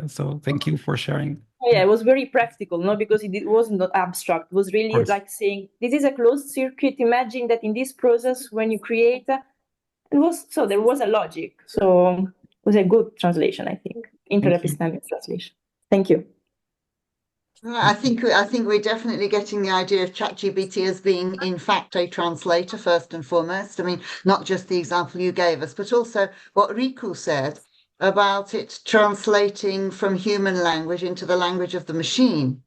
So thank you for sharing. Yeah, it was very practical, no, because it wasn't abstract. It was really like saying this is a closed circuit. Imagine that in this process, when you create, there was a logic. So it was a good translation, I think, interepistemic translation. Thank you. I think we're definitely getting the idea of ChatGPT as being, in fact, a translator first and foremost. I mean, not just the example you gave us, but also what Riku said about it translating from human language into the language of the machine.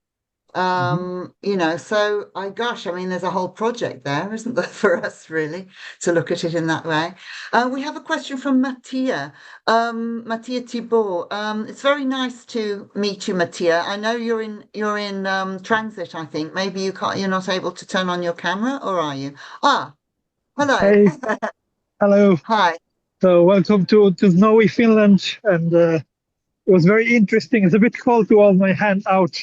You know, so I mean, there's a whole project there, isn't there, for us really to look at it in that way. We have a question from Mattia Thibault. It's very nice to meet you, Mattia. I know you're in transit, I think. Maybe you're not able to turn on your camera, or are you? Hello. Hey. Hello. Hi. So welcome to snowy Finland, and it was very interesting. It's a bit cold to hold my hand out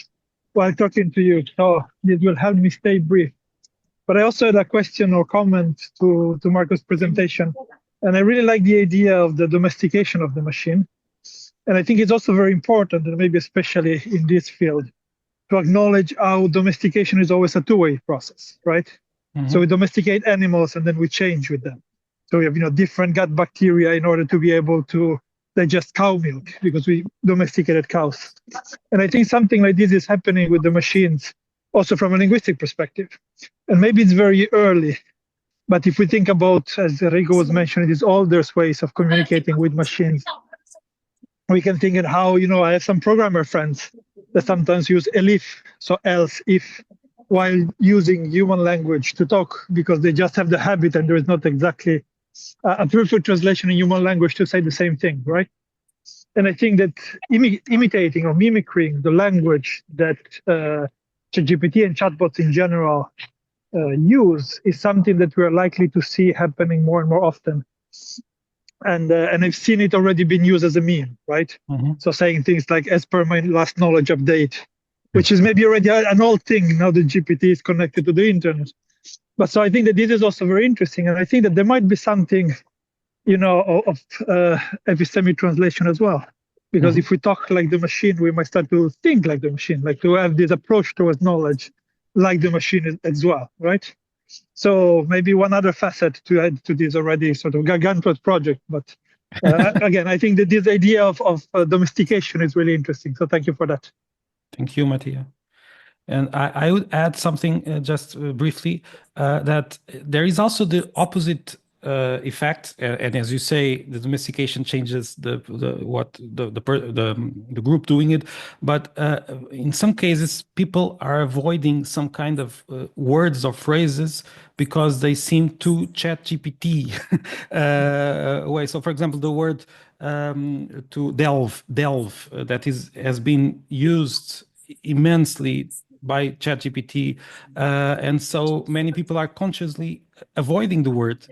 while talking to you, so it will help me stay brief. But I also had a question or comment to Marco's presentation, and I really like the idea of the domestication of the machine. And I think it's also very important, and maybe especially in this field, to acknowledge how domestication is always a two-way process, right? So we domesticate animals and then we change with them. So we have, different gut bacteria in order to be able to digest cow milk because we domesticated cows. And I think something like this is happening with the machines, also from a linguistic perspective. And maybe it's very early, but if we think about, as Rico was mentioning, these older ways of communicating with machines, we can think of how, I have some programmer friends that sometimes use elif, so else, if, while using human language to talk because they just have the habit and there is not exactly a perfect translation in human language to say the same thing, right? And I think that imitating or mimicking the language that ChatGPT and chatbots in general use is something that we're likely to see happening more and more often. And I've seen it already being used as a meme, right? So saying things like, as per my last knowledge update, which is maybe already an old thing now that GPT is connected to the internet. But so I think that this is also very interesting. And I think that there might be something, of epistemic translation as well. Because if we talk like the machine, we might start to think like the machine, like to have this approach towards knowledge like the machine as well, right? So maybe one other facet to add to this already sort of gargantuan project. But again, I think that this idea of domestication is really interesting. So thank you for that. Thank you, Mattia. And I would add something just briefly, that there is also the opposite effect, and as you say, the domestication changes the group doing it, but in some cases people are avoiding some kind of words or phrases because they seem too ChatGPT way. So, for example, the word to delve that has been used immensely by ChatGPT, and so many people are consciously avoiding the word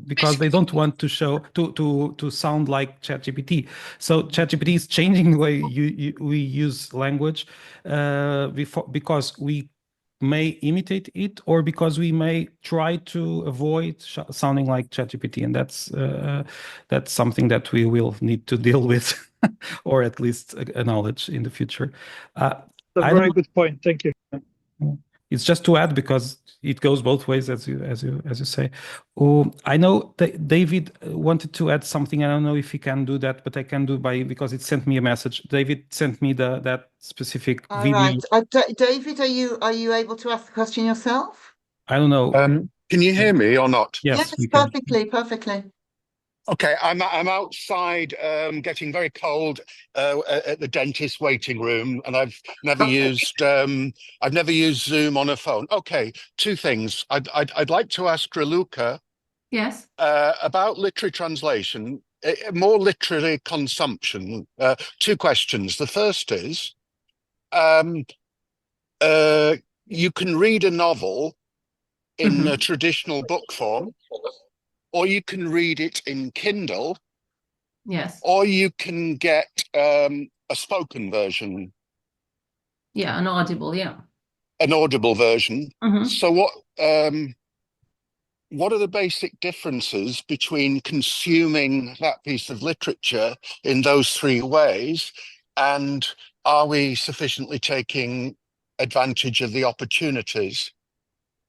because they don't want to show to sound like ChatGPT. So ChatGPT is changing the way we use language because we may imitate it, or because we may try to avoid sounding like ChatGPT, and that's something that we will need to deal with, or at least acknowledge in the future. That's a very good point. Thank you. It's just to add, because it goes both ways, as you say. I know that David wanted to add something. I don't know if he can do that, but I can do because it sent me a message. David sent me that specific video. Right. David, are you able to ask the question yourself? I don't know. Can you hear me or not? Yes, perfectly. Okay, I'm outside, getting very cold at the dentist waiting room, and I've never used Zoom on a phone. Okay, two things. I'd like to ask Raluca. Yes. About literary translation, more literary consumption. Two questions. The first is, you can read a novel in a traditional book form, or you can read it in Kindle. Yes. Or you can get a spoken version. Yeah, an audible, yeah. An audible version. So what are the basic differences between consuming that piece of literature in those three ways, and are we sufficiently taking advantage of the opportunities?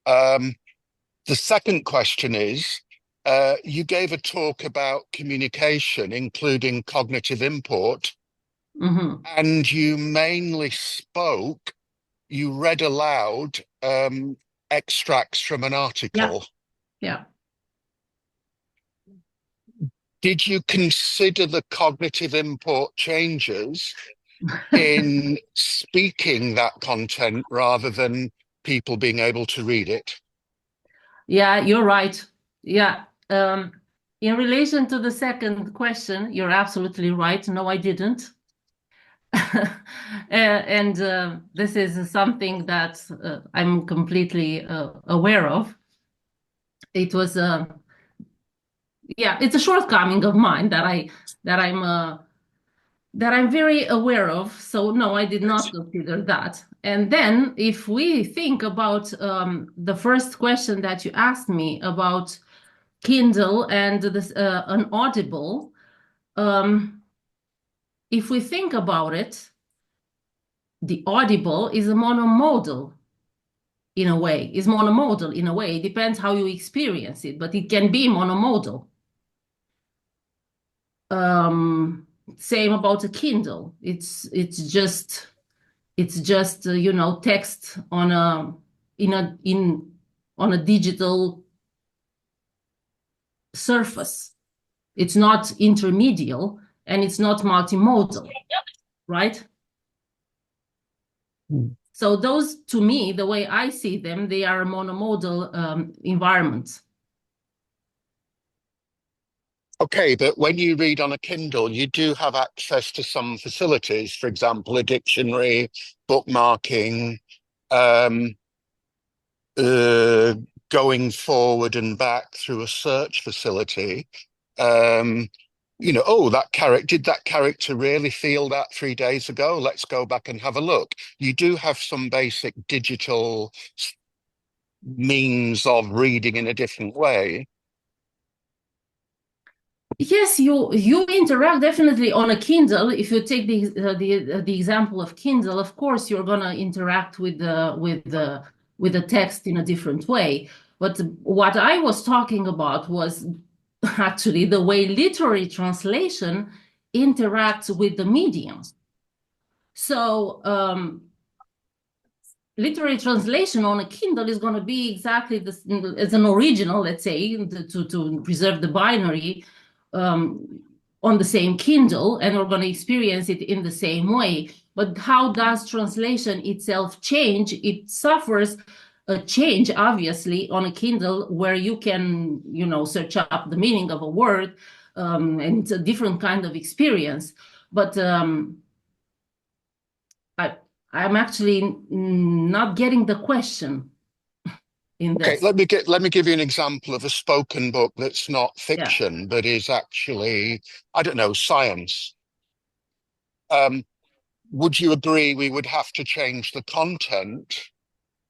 The second question is, you gave a talk about communication, including cognitive import, and you mainly you read aloud extracts from an article. Yeah. Did you consider the cognitive import changes in speaking that content rather than people being able to read it? Yeah, you're right. Yeah. In relation to the second question, you're absolutely right. No, I didn't. And this is something that I'm completely aware of. It was, it's a shortcoming of mine that I'm very aware of. So no, I did not consider that. And then if we think about the first question that you asked me about Kindle and this an Audible, if we think about it, the Audible is a monomodal in a way. It depends how you experience it, but it can be monomodal. Same about a Kindle. It's just text on a digital surface. It's not intermedial and it's not multimodal, right? So those, to me, the way I see them, they are monomodal environments. Okay, but when you read on a Kindle, you do have access to some facilities, for example, a dictionary, bookmarking, going forward and back through a search facility. Did that character really feel that 3 days ago? Let's go back and have a look. You do have some basic digital means of reading in a different way. Yes, you interact definitely on a Kindle. If you take the example of Kindle, of course you're gonna interact with the with the text in a different way. But what I was talking about was actually the way literary translation interacts with the medium. So literary translation on a Kindle is going to be exactly as an original, let's say, to preserve the binary on the same Kindle, and we're going to experience it in the same way. But how does translation itself change? It suffers a change, obviously, on a Kindle where you can, search up the meaning of a word, and it's a different kind of experience. But I'm actually not getting the question in this. Okay, let me give you an example of a spoken book that's not fiction, but is actually, I don't know, science. Would you agree we would have to change the content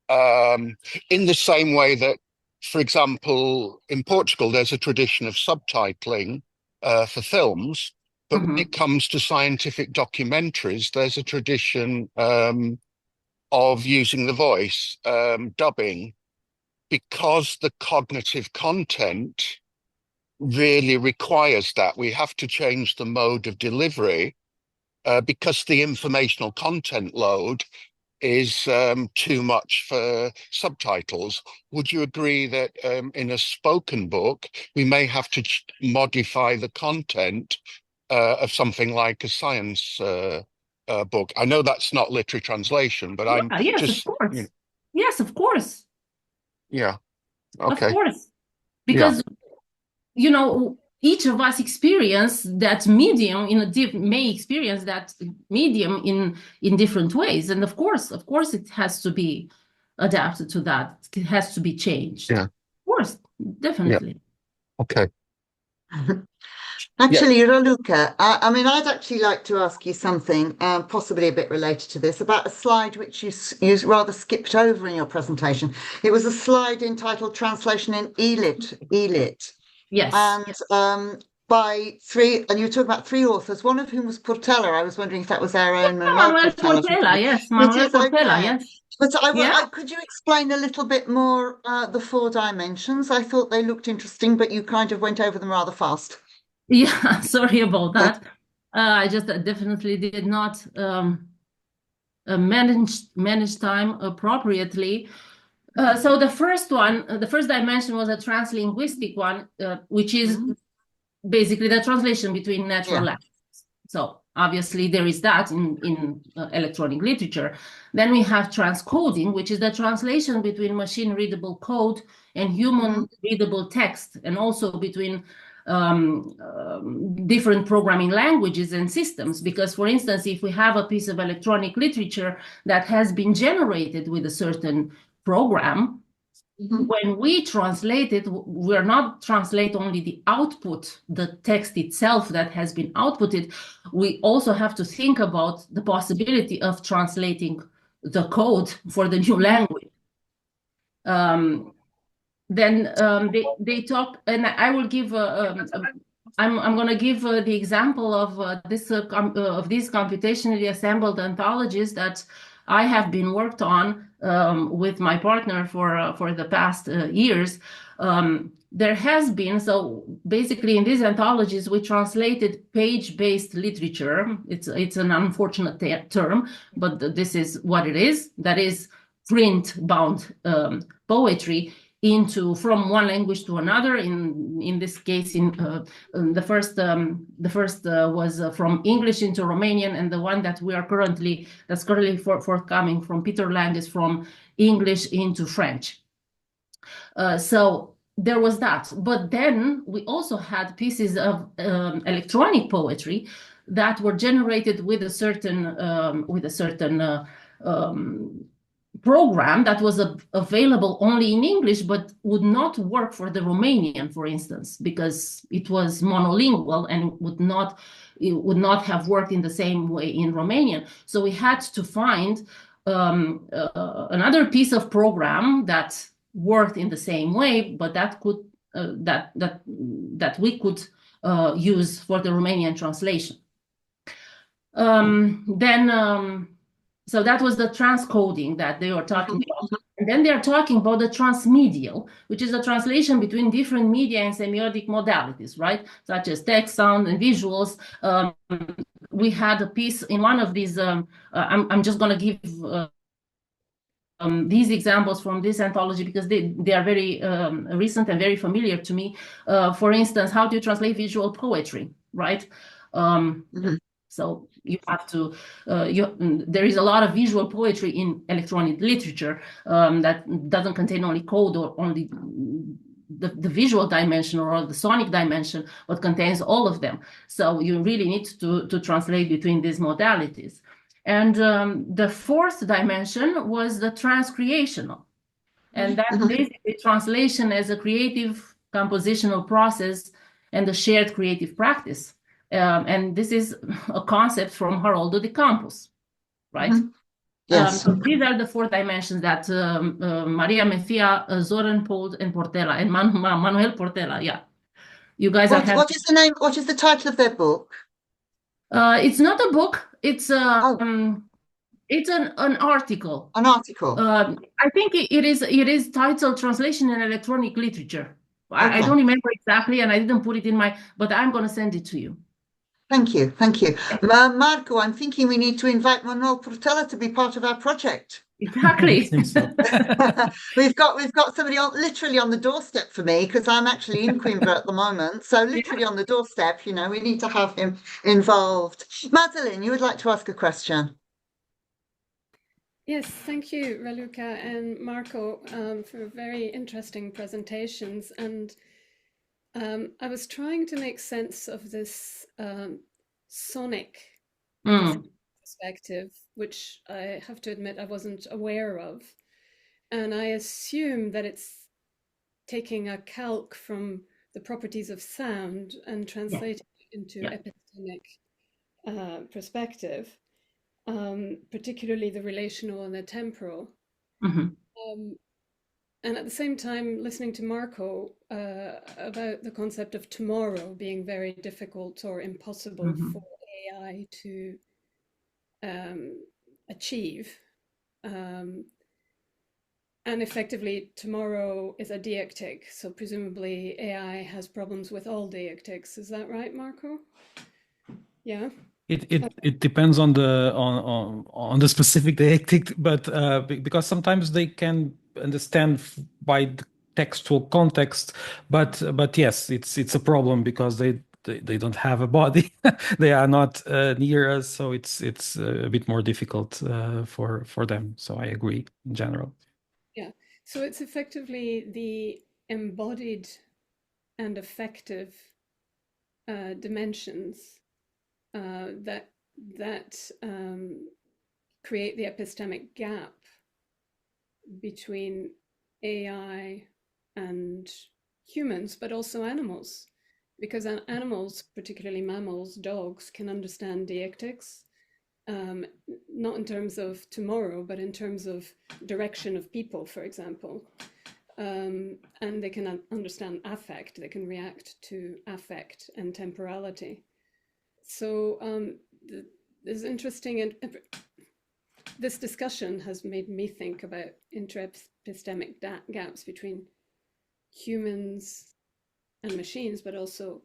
in the same way that, for example, in Portugal, there's a tradition of subtitling for films, but when it comes to scientific documentaries, there's a tradition of using the voice, dubbing, because the cognitive content really requires that. We have to change the mode of delivery because the informational content load is too much for subtitles. Would you agree that in a spoken book, we may have to modify the content of something like a science book? I know that's not literary translation, but I'm yes, just... of course. Yes, of course. Yeah. Okay. Of course. Because, each of us experience that medium may experience that medium in different ways. And of course, it has to be adapted to that. It has to be changed. Yeah. Of course, definitely. Yeah. Okay. Actually, Raluca, I mean, I'd actually like to ask you something, possibly a bit related to this, about a slide which you rather skipped over in your presentation. It was a slide entitled Translation in ELIT. Yes. And and you talk about three authors, one of whom was Portela. I was wondering if that was our own Manuel Portela. Yes, Manuel Portela, yes. But could you explain a little bit more the four dimensions? I thought they looked interesting, but you kind of went over them rather fast. Yeah, sorry about that. I just definitely did not manage time appropriately. So the first dimension was a translinguistic one, which is basically the translation between natural languages. So obviously there is that in electronic literature. Then we have transcoding, which is the translation between machine readable code and human readable text, and also between different programming languages and systems. Because, for instance, if we have a piece of electronic literature that has been generated with a certain program, when we translate it, we're not translate only the output, the text itself that has been outputted. We also have to think about the possibility of translating the code for the new language. Then they talk, and I will give. I'm going to give the example of these computationally assembled anthologies that I have been worked on with my partner for the past years. There has been, so basically in these anthologies we translated page-based literature. It's an unfortunate term, but this is what it is. That is print-bound poetry from one language to another. In this case, the first was from English into Romanian, and the one that that's currently forthcoming from Peter Lang is from English into French. So there was that, but then we also had pieces of electronic poetry that were generated with a certain program that was available only in English, but would not work for the Romanian, for instance, because it was monolingual and it would not have worked in the same way in Romanian. So we had to find another piece of program that worked in the same way, but that we could use for the Romanian translation. So that was the transcoding that they were talking about. And then they're talking about the transmedial, which is a translation between different media and semiotic modalities, right? Such as text, sound, and visuals. We had a piece in one of these, I'm just going to give these examples from this anthology because they are very recent and very familiar to me. For instance, how do you translate visual poetry, right? So you have to, there is a lot of visual poetry in electronic literature that doesn't contain only code or only the visual dimension or the sonic dimension, but contains all of them. So you really need to translate between these modalities. And the fourth dimension was the transcreational. And that's basically translation as a creative compositional process and a shared creative practice. And this is a concept from Haroldo de Campos, right? Yes. So these are the four dimensions that Maria Mejia, Zoran Pold, and Portela, and Manuel Portela, yeah. You guys are What is the name? What is the title of their book? It's not a book. It's it's an article. An article. I think it is titled Translation in Electronic Literature. I don't remember exactly, and I didn't put it in my, but I'm going to send it to you. Thank you. Thank you. Marco, I'm thinking we need to invite Manuel Portela to be part of our project. Exactly. We've got somebody literally on the doorstep for me because I'm actually in Coimbra at the moment. So literally on the doorstep, we need to have him involved. Madeline, you would like to ask a question? Yes, thank you, Raluca and Marco, for very interesting presentations. And I was trying to make sense of this sonic perspective, which I have to admit I wasn't aware of. And I assume that it's taking a calc from the properties of sound and translating it into epistemic perspective, particularly the relational and the temporal. And at the same time, listening to Marco about the concept of tomorrow being very difficult or impossible for AI to achieve. And effectively, tomorrow is a deictic, so presumably AI has problems with all deictics. Is that right, Marco? Yeah. It depends on the specific deictic, but because sometimes they can understand by the textual context, but yes, it's a problem because they don't have a body. They are not near us, so it's a bit more difficult for them. So I agree in general. Yeah. So it's effectively the embodied and affective dimensions that create the epistemic gap between AI and humans, but also animals, because animals, particularly mammals, dogs, can understand deictics, not in terms of tomorrow, but in terms of direction of people, for example. And they can understand affect, they can react to affect and temporality. So this is interesting, and this discussion has made me think about interepistemic gaps between humans and machines, but also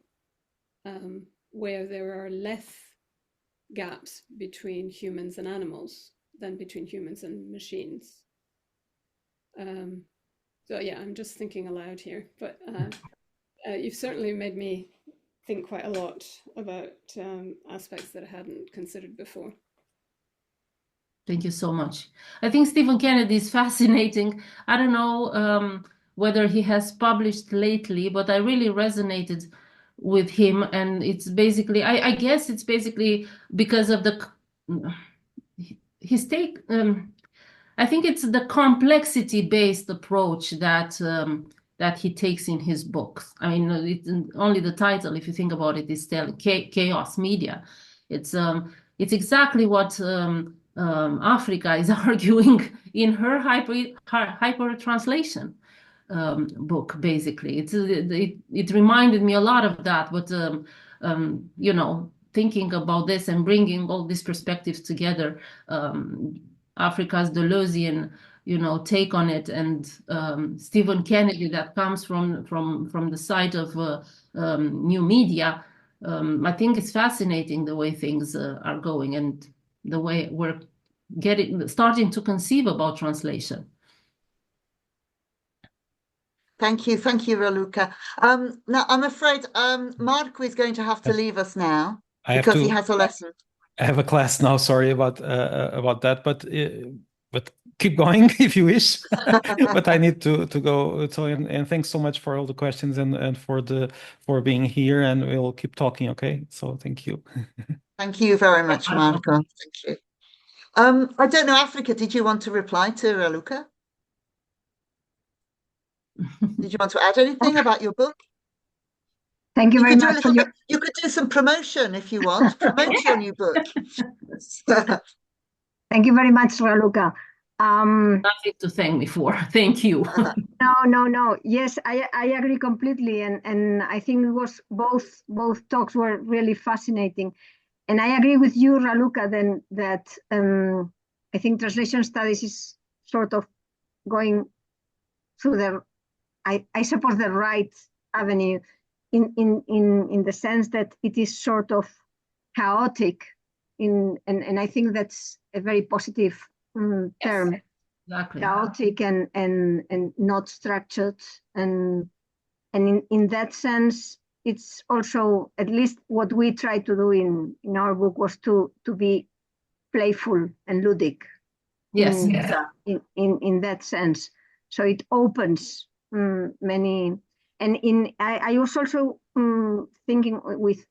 where there are less gaps between humans and animals than between humans and machines. So yeah, I'm just thinking aloud here, but you've certainly made me think quite a lot about aspects that I hadn't considered before. Thank you so much. I think Stephen Kennedy is fascinating. I don't know whether he has published lately, but I really resonated with him. And it's basically, I guess it's basically because of his take. I think it's the complexity-based approach that he takes in his books. I mean, only the title, if you think about it, is still Chaos Media. It's exactly what Africa is arguing in her hyper translation book. Basically, it reminded me a lot of that. But thinking about this and bringing all these perspectives together, Africa's Deleuzian, take on it. And Stephen Kennedy, that comes from the side of new media. I think it's fascinating the way things are going and the way we're starting to conceive about translation. Thank you, Raluca. Now I'm afraid Marco is going to have to leave us now because he has a lesson. I have a class now. Sorry about that, but keep going if you wish. But I need to go. So and thanks so much for all the questions and for being here, and we'll keep talking. Okay. So thank you. Thank you very much, Marco. Thank you. I don't know, Africa, did you want to reply to Raluca? Did you want to add anything about your book? Thank you very much. You could do some promotion if you want. Promote your new book. Thank you very much, Raluca. Nothing to thank me for. Thank you. No. Yes, I agree completely, and I think it was both talks were really fascinating, and I agree with you, Raluca, then that I think translation studies is sort of going through I suppose the right avenue in the sense that it is sort of chaotic and I think that's a very positive term. Yes, exactly. Chaotic and not structured and in that sense it's also at least what we try to do in our book was to be playful and ludic. Yes, in that sense. So it opens many, and I was also thinking with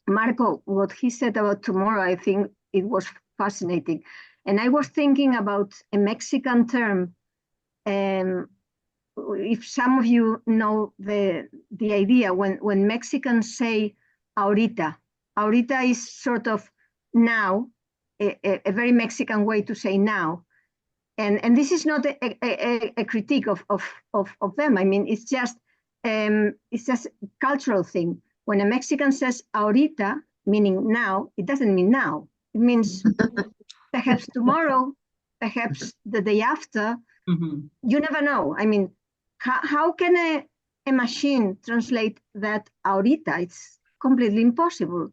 Marco, what he said about tomorrow, I think it was fascinating. And I was thinking about a Mexican term. If some of you know the idea, when Mexicans say ahorita is sort of now, a very Mexican way to say now. And this is not a critique of them. I mean, it's just a cultural thing. When a Mexican says ahorita, meaning now, it doesn't mean now. It means perhaps tomorrow, perhaps the day after. Mm-hmm. You never know. I mean, how can a machine translate that ahorita? It's completely impossible.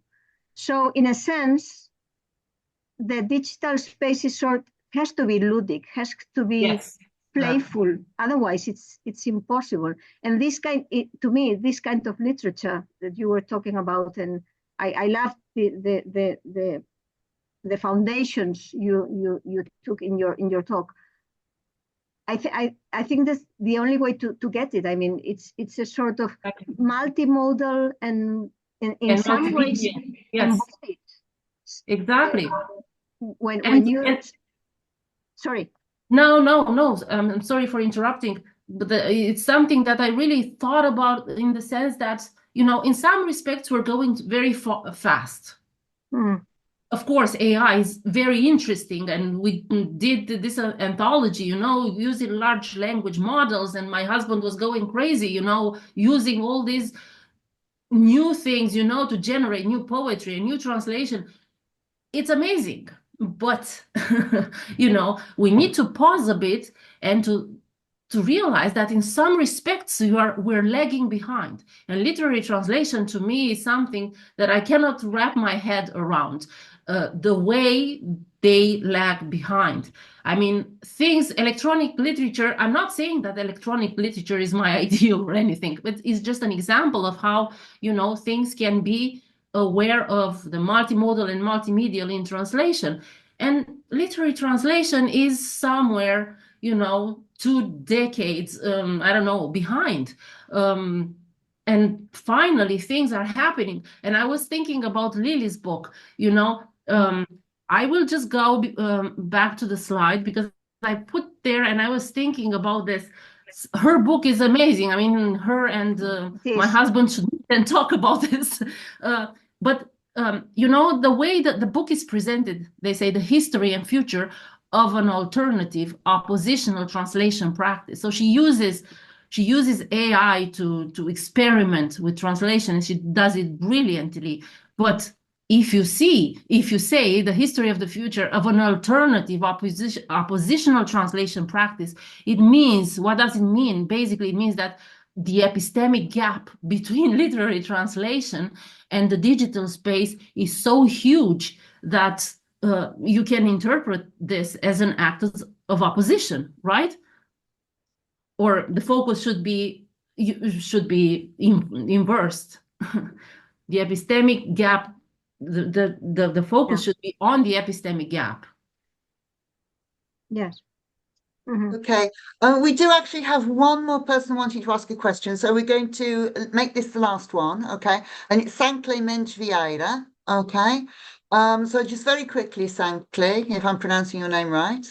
So in a sense, the digital space has to be ludic, has to be playful. Otherwise, it's impossible. And to me, this kind of literature that you were talking about, and I love the foundations you took in your talk. I think that's the only way to get it. I mean, it's a sort of multimodal and in some ways embodied. Exactly. Sorry. No. I'm sorry for interrupting, but it's something that I really thought about in the sense that, in some respects, we're going very fast. Of course, AI is very interesting, and we did this anthology, using large language models, and my husband was going crazy, using all these new things, to generate new poetry and new translation. It's amazing. But, we need to pause a bit and to realize that in some respects we're lagging behind. And literary translation to me is something that I cannot wrap my head around. The way they lag behind. I mean, electronic literature, I'm not saying that electronic literature is my ideal or anything, but it's just an example of how, things can be aware of the multimodal and multimedial in translation. And literary translation is somewhere, 2 decades, behind. And finally, things are happening. And I was thinking about Lily's book, I will just go back to the slide because I put there and I was thinking about this. Her book is amazing. I mean, her and my husband should then talk about this. But the way that the book is presented, they say the history and future of an alternative oppositional translation practice. So she uses AI to experiment with translation, and she does it brilliantly. But if you say the history of the future of an alternative oppositional translation practice, it means, what does it mean? Basically, it means that the epistemic gap between literary translation and the digital space is so huge that you can interpret this as an act of opposition, right? Or the focus should be inversed. The epistemic gap, the focus should be on the epistemic gap. Yes. Mm-hmm. Okay, we do actually have one more person wanting to ask a question, so we're going to make this the last one, okay? And it's Sankle Vieira, okay? So just very quickly, Sankle, if I'm pronouncing your name right.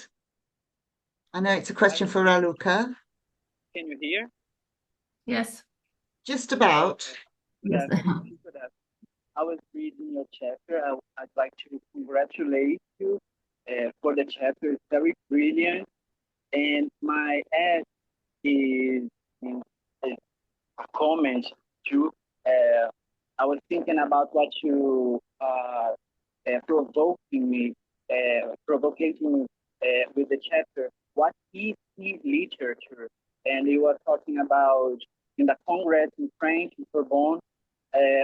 I know it's a question for Raluca. Can you hear? Yes. Just about. Yes. I was reading your chapter. I'd like to congratulate you for the chapter. It's very brilliant. And my ask is a comment too. I was thinking about what you provoking me with the chapter. What is literature? And you were talking about in the Congress in France, in Sorbonne,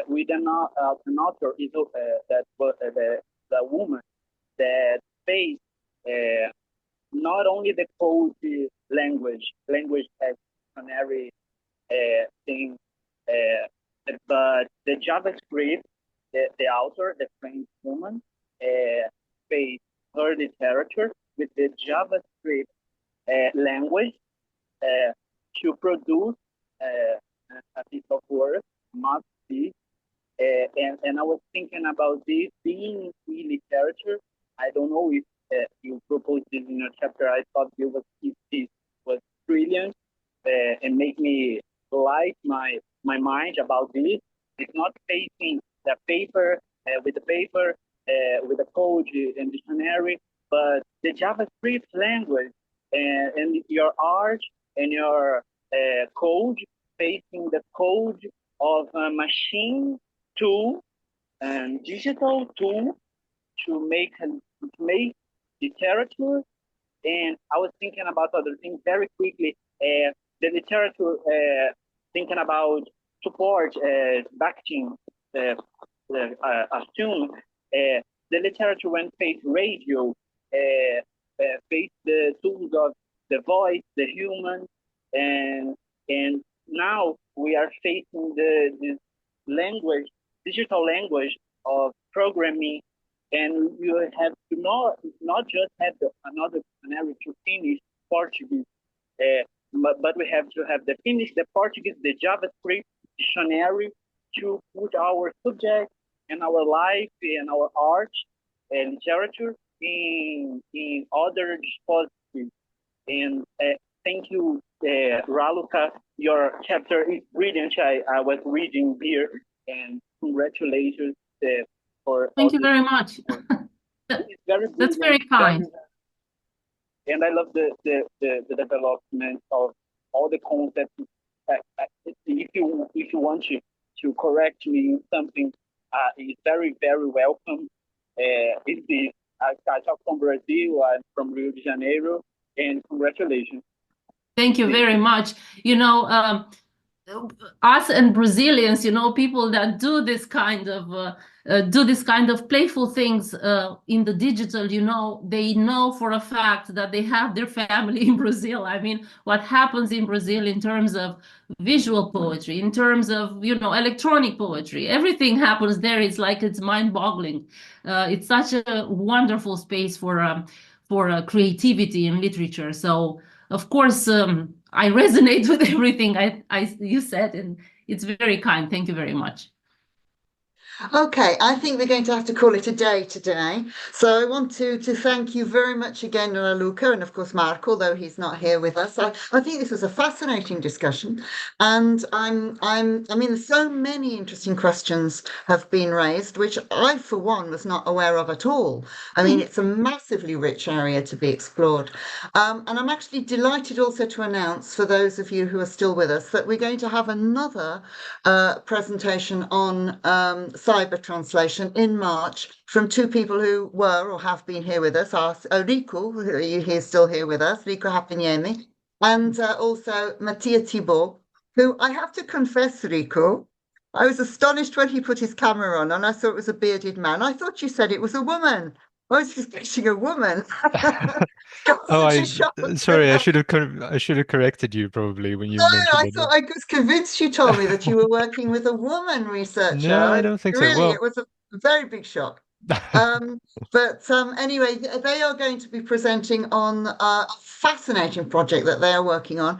with an author is that was the woman that faced not only the code language as dictionary thing, but the JavaScript, the author, the French woman, faced her literature with the JavaScript language to produce a piece of work, must be. And I was thinking about this being in literature. I don't know if you proposed this in your chapter. I thought this was brilliant and make me light my mind about this. It's not facing the paper with the code and dictionary, but the JavaScript language and your art and your code facing the code of a machine tool and digital tool to make literature. And I was thinking about other things very quickly. The literature, thinking about support, vaccine, assume the literature when face radio, face the tools of the voice, the human, and now we are facing this language, digital language of programming, and you have to not just have another dictionary to finish Portuguese, but we have to have the Portuguese, the JavaScript dictionary to put our subject and our life and our art and literature in other dispositives. And thank you, Raluca. Your chapter is brilliant. I was reading here, and congratulations for. Thank you very much. That's very kind. And I love the development of all the concepts. If you want to correct me in something, it's very, very welcome. I talk from Brazil. I'm from Rio de Janeiro, and congratulations. Thank you very much. You know, us and Brazilians, you know, people that do this kind of playful things in the digital, you know, they know for a fact that they have their family in Brazil. I mean, what happens in Brazil in terms of visual poetry, in terms of, you know, electronic poetry, everything happens there. It's like it's mind-boggling. It's such a wonderful space for creativity in literature. So, of course, I resonate with everything you said, and it's very kind. Thank you very much. Okay, I think we're going to have to call it a day today. So I want to thank you very much again, Raluca, and of course Mark, although he's not here with us. I think this was a fascinating discussion, and I mean, so many interesting questions have been raised, which I, for one, was not aware of at all. I mean, it's a massively rich area to be explored. And I'm actually delighted also to announce, for those of you who are still with us, that we're going to have another presentation on cyber translation in March from two people who were or have been here with us. Rico, he's still here with us, Rico Hapiniemi, and also Mattia Thibault, who I have to confess, Rico, I was astonished when he put his camera on and I saw it was a bearded man. I thought you said it was a woman. I was expecting a woman. Oh, sorry, I should have corrected you probably when you mentioned I it. thought I was convinced you told me that you were working with a woman researcher. No, I don't think so. Really, Well, it was a very big shock. Anyway, they are going to be presenting on a fascinating project that they are working on.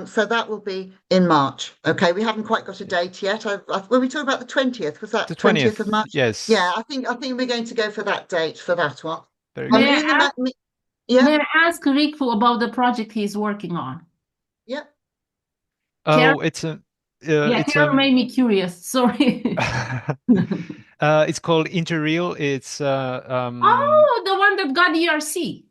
So that will be in March. Okay, we haven't quite got a date yet. When we talk about the 20th, was that the 20th of March? Yes. Yeah, I think we're going to go for that date for that one. Very May good. May I ask Rico about the project he's working on? Yeah. Oh, it's a. Carol made me curious. Sorry. It's called Interreal. It's oh, the one that got ERC.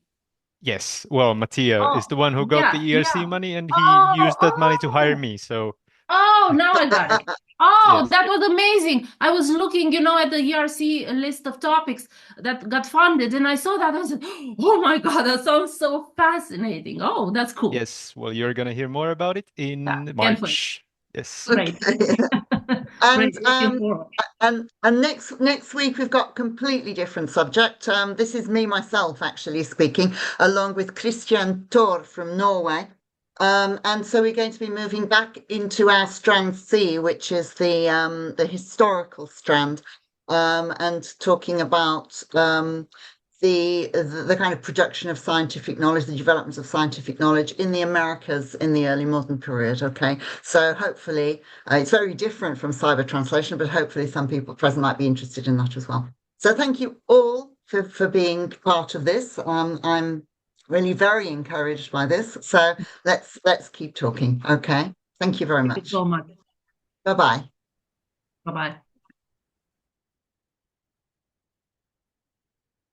Yes. Well, Mattia is the one who got the ERC money, and he used that money to hire me. So. Oh, now I got it. Oh, Yes. that was amazing. I was looking, at the ERC list of topics that got funded, and I saw that. I said, oh my God, that sounds so fascinating. Oh, that's cool. Yes. Well, you're going to hear more about it in March. Yes. Great. And next week we've got completely different subject. This is me myself actually speaking, along with Christian Thor from Norway. And so we're going to be moving back into our Strand C, which is the historical strand, and talking about the kind of production of scientific knowledge, the development of scientific knowledge in the Americas in the early modern period. Okay, so hopefully it's very different from cyber translation, but hopefully some people present might be interested in that as well. So thank you all for being part of this. I'm really very encouraged by this. So let's keep talking. Okay. Thank you very much. Thank you so much. Bye-bye. Bye-bye.